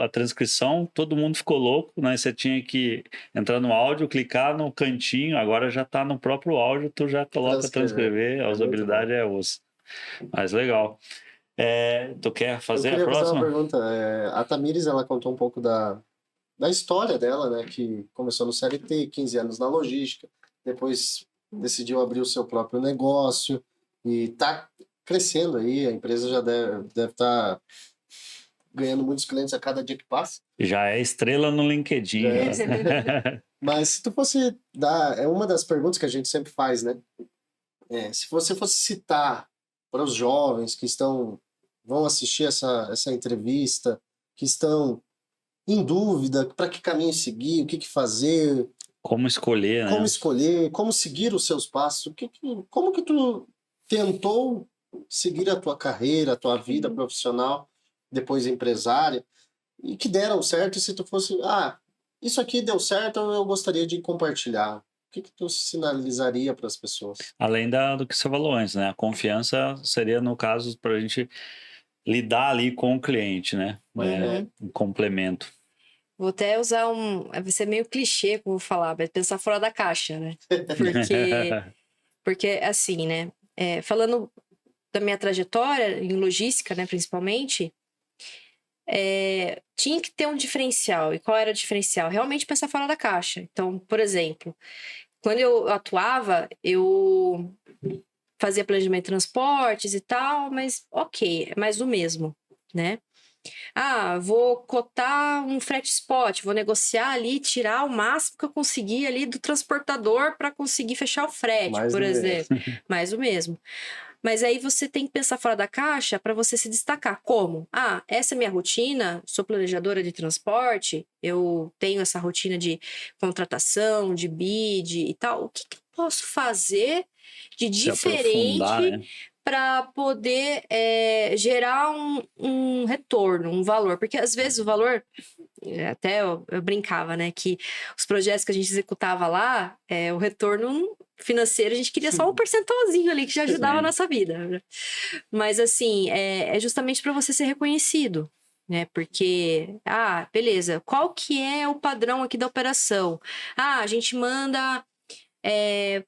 a transcrição, todo mundo ficou louco, né? Você tinha que entrar no áudio, clicar no cantinho, agora já está no próprio áudio, tu já coloca transcrever, a usabilidade é osso. Mas legal. Tu quer fazer a próxima? Eu queria fazer uma pergunta. A Tamires, ela contou um pouco da história dela, né? Que começou no CLT, 15 anos na logística, depois decidiu abrir o seu próprio negócio e tá crescendo aí, a empresa já deve estar ganhando muitos clientes a cada dia que passa. Já é estrela no LinkedIn. Mas se tu fosse dar... É uma das perguntas que a gente sempre faz, né? Se você fosse citar para os jovens que vão assistir essa entrevista, que estão em dúvida, para que caminho seguir, o que fazer... Como escolher, né? Como escolher, como seguir os seus passos, como que tu tentou seguir a tua carreira, a tua vida profissional, depois empresária, e que deram certo, e se tu fosse, isso aqui deu certo, eu gostaria de compartilhar. O que tu sinalizaria para as pessoas? Além do que você falou antes, né? A confiança seria, no caso, para a gente lidar ali com o cliente, né? Um complemento. Vou até usar vai ser meio clichê como eu vou falar, mas pensar fora da caixa, né? Porque assim, né? Falando da minha trajetória em logística, né, principalmente, tinha que ter um diferencial. E qual era o diferencial? Realmente pensar fora da caixa. Então, por exemplo, quando eu atuava, eu fazia planejamento de transportes e tal, mas ok, é mais do mesmo, né? Vou cotar um frete spot, vou negociar ali, tirar o máximo que eu conseguir ali do transportador para conseguir fechar o frete, por exemplo. Mais o mesmo. Mas aí você tem que pensar fora da caixa para você se destacar. Como? Essa é minha rotina, sou planejadora de transporte, eu tenho essa rotina de contratação, de bid e tal. O que eu posso fazer de diferente, né, para poder gerar um retorno, um valor? Porque às vezes o valor, até eu brincava, né, que os projetos que a gente executava lá, o retorno financeiro, a gente queria só um percentualzinho ali que já ajudava a nossa vida, né? Mas assim, é justamente para você ser reconhecido, né? Porque, beleza, qual que é o padrão aqui da operação? A gente manda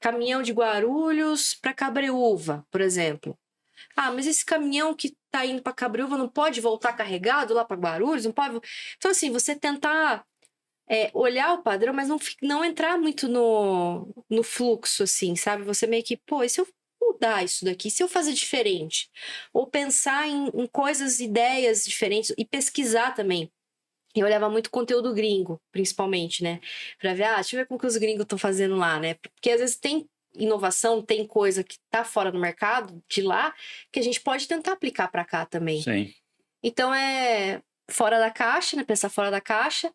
caminhão de Guarulhos para Cabreúva, por exemplo. Mas esse caminhão que tá indo para Cabreúva não pode voltar carregado lá para Guarulhos? Não pode... Então, assim, você tentar olhar o padrão, mas não entrar muito no fluxo, assim, sabe? Você meio que, e se eu mudar isso daqui? Se eu fazer diferente? Ou pensar em coisas, ideias diferentes e pesquisar também. eu olhava muito conteúdo gringo, principalmente, né? Pra ver, deixa eu ver como que os gringos estão fazendo lá, né? Porque às vezes tem inovação, tem coisa que tá fora do mercado, de lá, que a gente pode tentar aplicar pra cá também. Sim. Então é fora da caixa, né? Pensar fora da caixa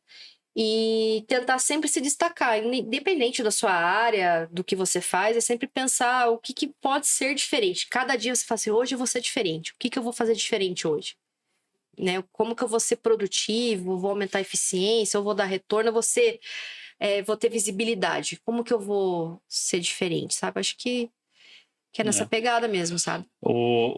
e tentar sempre se destacar, independente da sua área, do que você faz, é sempre pensar o que pode ser diferente. Cada dia você fala assim, hoje eu vou ser diferente. O que eu vou fazer diferente hoje? Né? Como que eu vou ser produtivo, vou aumentar a eficiência, eu vou dar retorno, vou ter visibilidade. Como que eu vou ser diferente, sabe? Acho que é nessa pegada mesmo, sabe?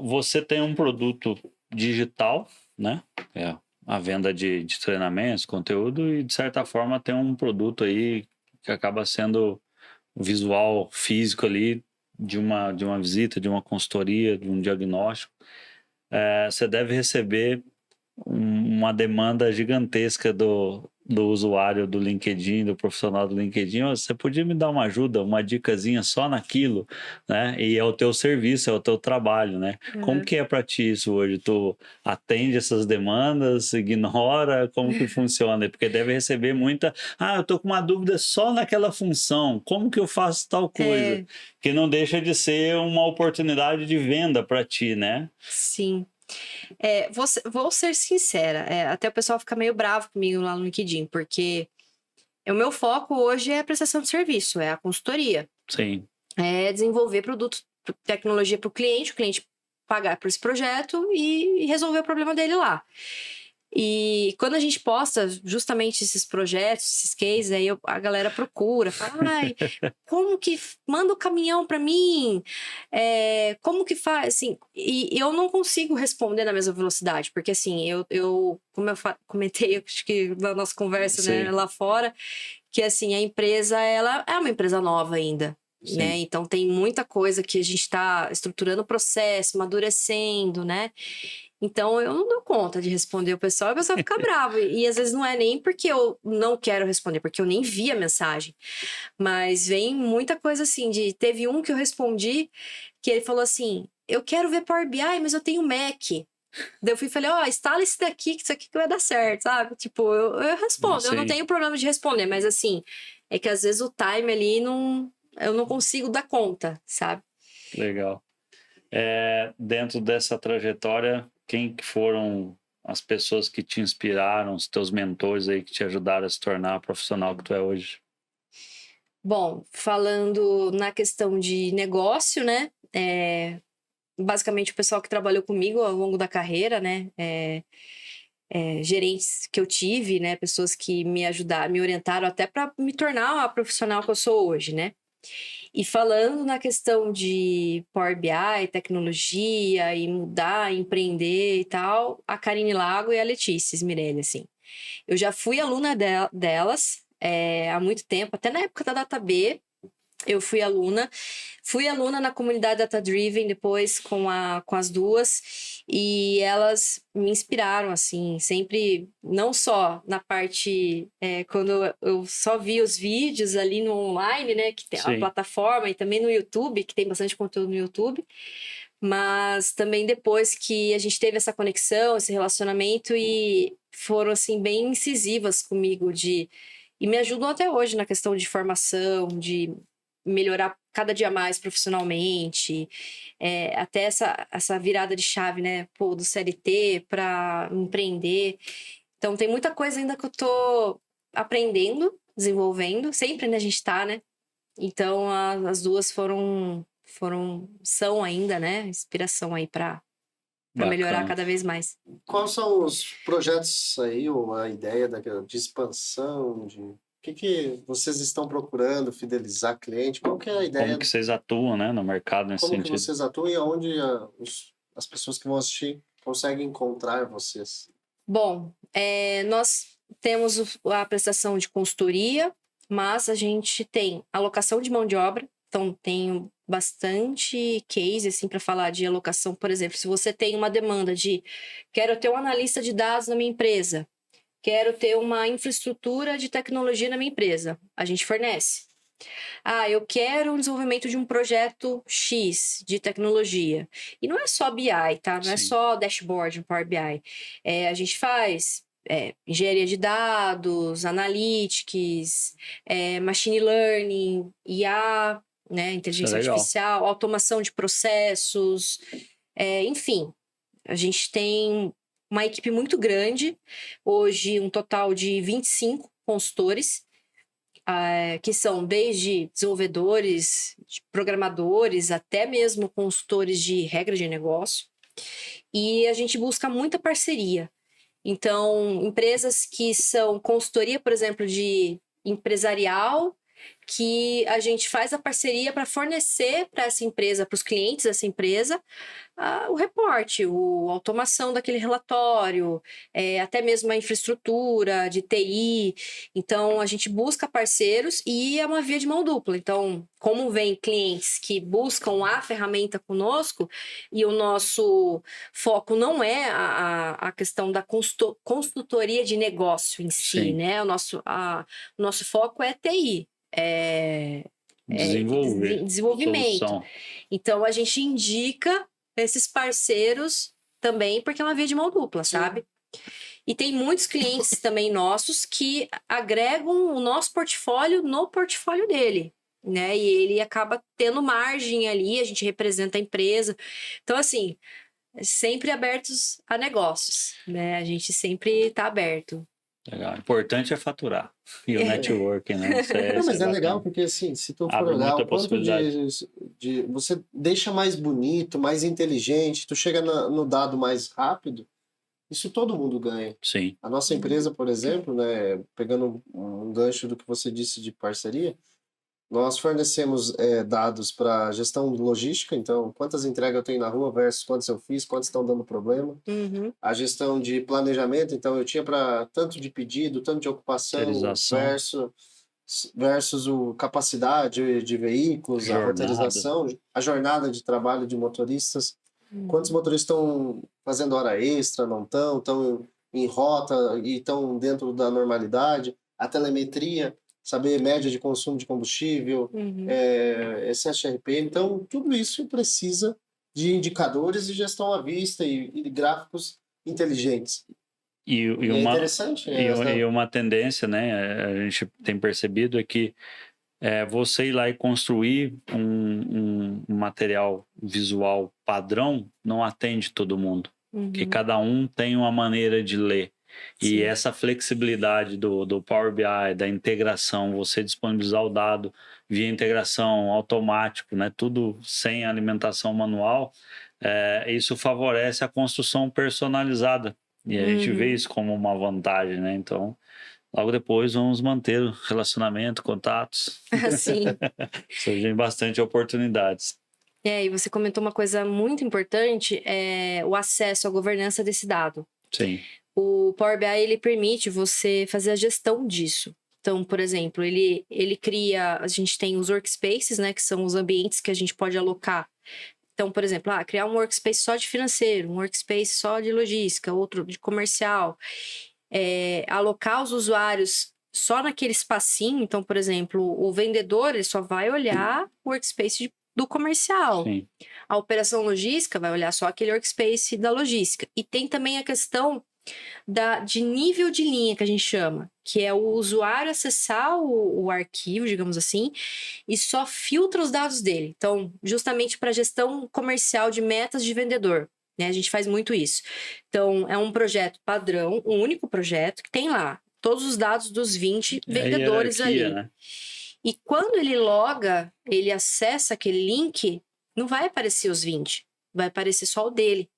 Você tem um produto digital, né? É a venda de treinamentos, conteúdo, e de certa forma tem um produto aí que acaba sendo o visual físico ali de uma visita, de uma consultoria, de um diagnóstico. Você deve receber uma demanda gigantesca do usuário do LinkedIn, do profissional do LinkedIn. Você podia me dar uma ajuda, uma dicasinha só naquilo, né? E é o teu serviço, é o teu trabalho, né? Como que é para ti isso hoje? Tu atende essas demandas, ignora? Como que funciona? Porque deve receber muita... eu tô com uma dúvida só naquela função. Como que eu faço tal coisa? Que não deixa de ser uma oportunidade de venda para ti, né? Sim. Vou ser sincera, até o pessoal fica meio bravo comigo lá no LinkedIn, porque o meu foco hoje é a prestação de serviço, é a consultoria. Sim. É desenvolver produto, tecnologia para o cliente pagar por esse projeto e resolver o problema dele lá. E quando a gente posta justamente esses projetos, esses cases, aí a galera procura, fala, como que manda o caminhão para mim? Como que faz? Assim, e eu não consigo responder na mesma velocidade, porque assim, como eu comentei, acho que na nossa conversa, né, lá fora, que assim, a empresa, ela é uma empresa nova ainda. Né? Então tem muita coisa que a gente está estruturando o processo, amadurecendo, né? Então eu não dou conta de responder o pessoal fica bravo. E às vezes não é nem porque eu não quero responder, porque eu nem vi a mensagem. Mas vem muita coisa assim, teve um que eu respondi, que ele falou assim, eu quero ver Power BI, mas eu tenho Mac. Daí eu fui e falei, instala esse daqui, que isso aqui que vai dar certo, sabe? Tipo, eu respondo, eu não tenho problema de responder, mas assim, é que às vezes o time ali eu não consigo dar conta, sabe? Legal. Dentro dessa trajetória, quem que foram as pessoas que te inspiraram, os teus mentores aí que te ajudaram a se tornar a profissional que tu é hoje? Bom, falando na questão de negócio, né? Basicamente o pessoal que trabalhou comigo ao longo da carreira, né? Gerentes que eu tive, né? Pessoas que me ajudaram, me orientaram até para me tornar a profissional que eu sou hoje, né? E falando na questão de Power BI, tecnologia e mudar, empreender e tal, a Karine Lago e a Letícia Smirelli, assim. Eu já fui aluna delas há muito tempo, até na época da DataB, eu fui aluna. Fui aluna na comunidade Data Driven depois com as duas, e elas me inspiraram, assim, sempre, não só na parte, quando eu só vi os vídeos ali no online, né, que tem a plataforma, e também no YouTube, que tem bastante conteúdo no YouTube, mas também depois que a gente teve essa conexão, esse relacionamento, e foram, assim, bem incisivas comigo, e me ajudam até hoje na questão de formação, de melhorar cada dia mais profissionalmente, até essa virada de chave, né, do CLT para empreender. Então tem muita coisa ainda que eu tô aprendendo, desenvolvendo, sempre, né, a gente tá, né? Então as duas são ainda, né, inspiração aí para melhorar cada vez mais. Quais são os projetos aí, ou a ideia de expansão, o que vocês estão procurando, fidelizar cliente? Qual que é a ideia? Como que vocês atuam, né, no mercado nesse sentido? Como que vocês atuam e onde as pessoas que vão assistir conseguem encontrar vocês? Bom, nós temos a prestação de consultoria, mas a gente tem alocação de mão de obra, então tem bastante case assim para falar de alocação. Por exemplo, se você tem uma demanda de quero ter um analista de dados na minha empresa, quero ter uma infraestrutura de tecnologia na minha empresa, a gente fornece. Eu quero um desenvolvimento de um projeto X de tecnologia. E não é só BI, tá? Não é só dashboard no Power BI. A gente faz engenharia de dados, analytics, machine learning, IA, né, inteligência artificial, automação de processos, enfim, a gente tem uma equipe muito grande, hoje um total de 25 consultores, que são desde desenvolvedores, programadores, até mesmo consultores de regra de negócio. E a gente busca muita parceria. Então, empresas que são consultoria, por exemplo, de empresarial, que a gente faz a parceria para fornecer para essa empresa, para os clientes dessa empresa, o reporte, a automação daquele relatório, até mesmo a infraestrutura de TI. Então, a gente busca parceiros e é uma via de mão dupla. Então, como vem clientes que buscam a ferramenta conosco e o nosso foco não é a questão da consultoria de negócio em si, Sim. né? O nosso foco é TI. Desenvolvimento. Solução. Então a gente indica esses parceiros também porque é uma via de mão dupla, sabe? E tem muitos clientes também nossos que agregam o nosso portfólio no portfólio dele, né? E ele acaba tendo margem ali, a gente representa a empresa. Então, assim, sempre abertos a negócios, né? A gente sempre está aberto. Legal. O importante é faturar. E o networking, né? Não, mas é legal porque, assim, se tu for olhar o quanto de... Você deixa mais bonito, mais inteligente, tu chega no dado mais rápido, isso todo mundo ganha. Sim. A nossa empresa, por exemplo, né, pegando um gancho do que você disse de parceria, nós fornecemos dados para gestão logística, então quantas entregas eu tenho na rua versus quantas eu fiz, quantas estão dando problema. Uhum. A gestão de planejamento, então eu tinha para tanto de pedido, tanto de ocupação versus capacidade de veículos, a roteirização, a jornada de trabalho de motoristas. Quantos motoristas estão fazendo hora extra, não estão em rota e estão dentro da normalidade, a telemetria, saber média de consumo de combustível, excesso de RPM. Então, tudo isso precisa de indicadores de gestão à vista e gráficos inteligentes. E é interessante. E uma tendência, né, a gente tem percebido é que você ir lá e construir um material visual padrão não atende todo mundo. Porque cada um tem uma maneira de ler. Sim. E essa flexibilidade do Power BI, da integração, você disponibilizar o dado via integração automático, né, tudo sem alimentação manual, isso favorece a construção personalizada. E a gente vê isso como uma vantagem, né? Então, logo depois vamos manter o relacionamento, contatos. Sim. Surgem bastante oportunidades. E você comentou uma coisa muito importante, o acesso à governança desse dado. Sim. O Power BI, ele permite você fazer a gestão disso. Então, por exemplo, ele cria... A gente tem os workspaces, né? Que são os ambientes que a gente pode alocar. Então, por exemplo, criar um workspace só de financeiro, um workspace só de logística, outro de comercial. Alocar os usuários só naquele espacinho. Então, por exemplo, o vendedor ele só vai olhar o workspace do comercial. Sim. A operação logística vai olhar só aquele workspace da logística. E tem também a questão de nível de linha, que a gente chama, que é o usuário acessar o arquivo, digamos assim, e só filtra os dados dele. Então, justamente para gestão comercial de metas de vendedor, né? A gente faz muito isso. Então, é um projeto padrão, um único projeto, que tem lá todos os dados dos 20 vendedores ali. Né? E quando ele loga, ele acessa aquele link, não vai aparecer os 20, vai aparecer só o dele.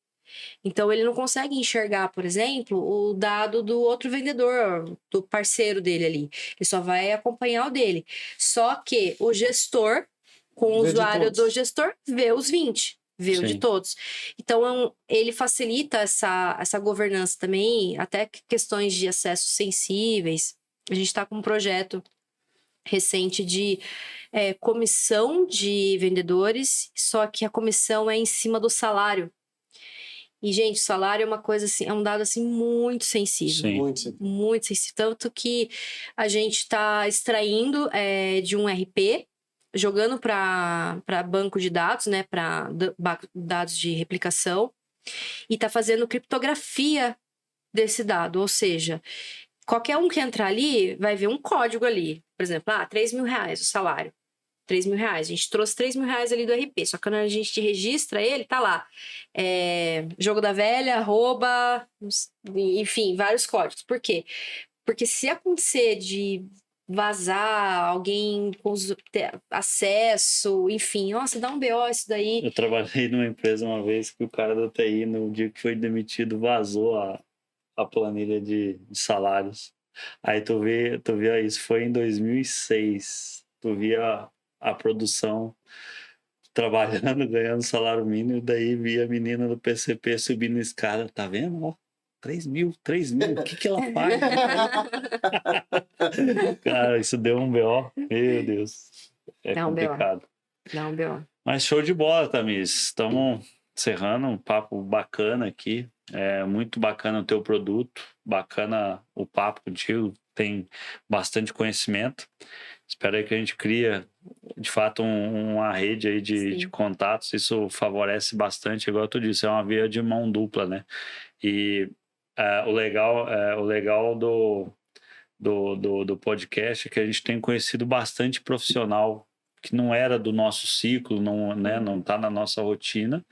Então, ele não consegue enxergar, por exemplo, o dado do outro vendedor, do parceiro dele ali. Ele só vai acompanhar o dele. Só que o gestor, com o usuário do gestor, vê os 20, vê o de todos. Então, ele facilita essa governança também, até questões de acessos sensíveis. A gente está com um projeto recente de comissão de vendedores, só que a comissão é em cima do salário. E, gente, o salário é uma coisa assim, é um dado assim muito sensível. Sim. Muito sensível. Tanto que a gente está extraindo de um RP, jogando para banco de dados, né? Para dados de replicação, e está fazendo criptografia desse dado. Ou seja, qualquer um que entrar ali vai ver um código ali. Por exemplo, R$3.000 o salário. R$3.000. A gente trouxe R$3.000 ali do RP. Só que quando a gente registra ele, tá lá. Jogo da velha, arroba, enfim, vários códigos. Por quê? Porque se acontecer de vazar, alguém ter acesso, enfim, nossa, dá um BO isso daí. Eu trabalhei numa empresa uma vez que o cara da TI, no dia que foi demitido, vazou a planilha de salários. Aí tu via isso, foi em 2006. Tu via a produção trabalhando, ganhando salário mínimo, e daí via a menina do PCP subindo a escada, tá vendo? Ó, 3.000, o que ela faz? Cara, isso deu um BO, meu Deus, Dá um BO. complicado. Dá um BO. Mas show de bola, Tamiris. Estamos encerrando um papo bacana aqui. É muito bacana o teu produto, bacana o papo contigo, tem bastante conhecimento. Espero aí que a gente cria, de fato, uma rede aí de contatos. Isso favorece bastante, igual tu disse, é uma via de mão dupla, né? E o legal do podcast é que a gente tem conhecido bastante profissional que não era do nosso ciclo, não tá na nossa rotina.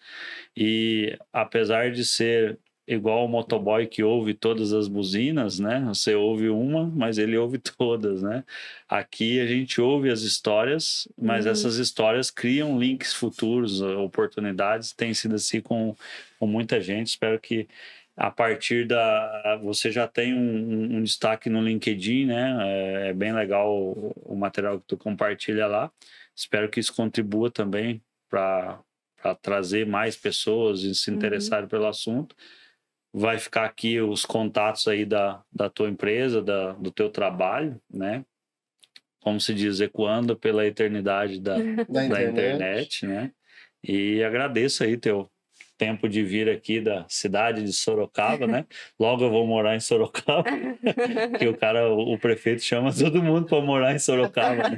E apesar de ser igual o motoboy que ouve todas as buzinas, né? Você ouve uma, mas ele ouve todas, né? Aqui a gente ouve as histórias, mas essas histórias criam links futuros, oportunidades. Tem sido assim com muita gente. Espero que a partir você já tem um destaque no LinkedIn, né? É bem legal o material que tu compartilha lá. Espero que isso contribua também para trazer mais pessoas e se interessarem pelo assunto. Vai ficar aqui os contatos aí da tua empresa, do teu trabalho, né? Como se diz, ecoando pela eternidade da internet, né? E agradeço aí teu tempo de vir aqui da cidade de Sorocaba, né? Logo eu vou morar em Sorocaba, que o prefeito chama todo mundo para morar em Sorocaba, né?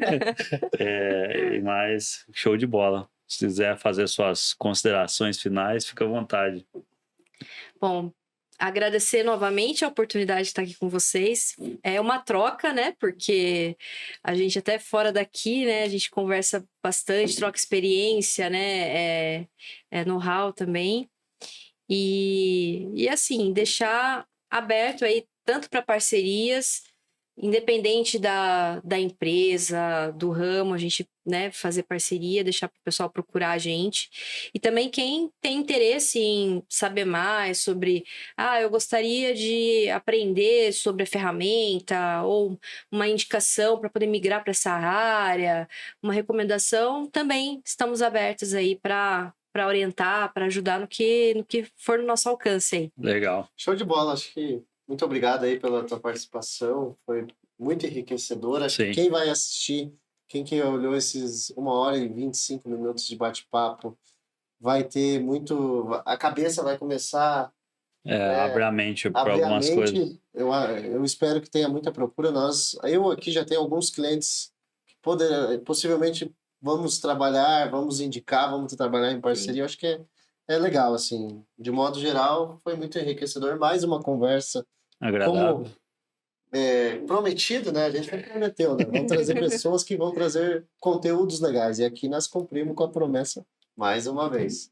Mas show de bola. Se quiser fazer suas considerações finais, fica à vontade. Bom, agradecer novamente a oportunidade de estar aqui com vocês. É uma troca, né? Porque a gente até fora daqui, né? A gente conversa bastante, troca experiência, né? Know-how também. E assim, deixar aberto aí tanto para parcerias, independente da empresa, do ramo, a gente, né, fazer parceria, deixar para o pessoal procurar a gente. E também quem tem interesse em saber mais sobre, eu gostaria de aprender sobre a ferramenta, ou uma indicação para poder migrar para essa área, uma recomendação, também estamos abertos aí para orientar, para ajudar no que for no nosso alcance aí. Legal. Show de bola, acho que muito obrigado aí pela tua participação, foi muito enriquecedora. Acho que quem vai assistir, quem que olhou esses 1h e 25 minutos de bate-papo, vai ter muito... A cabeça vai começar... abre a mente para algumas coisas. Eu espero que tenha muita procura. Eu aqui já tenho alguns clientes que possivelmente vamos trabalhar, vamos indicar, vamos trabalhar em parceria. Eu acho que é legal, assim. De modo geral, foi muito enriquecedor. Mais uma conversa agradável. Como prometido, né? A gente prometeu, né? Vamos trazer pessoas que vão trazer conteúdos legais. E aqui nós cumprimos com a promessa mais uma vez.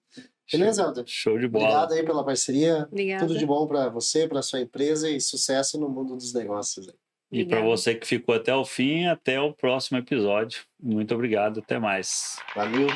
Beleza, Helder? Show de bola. Obrigado aí pela parceria. Obrigada. Tudo de bom para você, para sua empresa e sucesso no mundo dos negócios. E para você que ficou até o fim, até o próximo episódio. Muito obrigado, até mais. Valeu.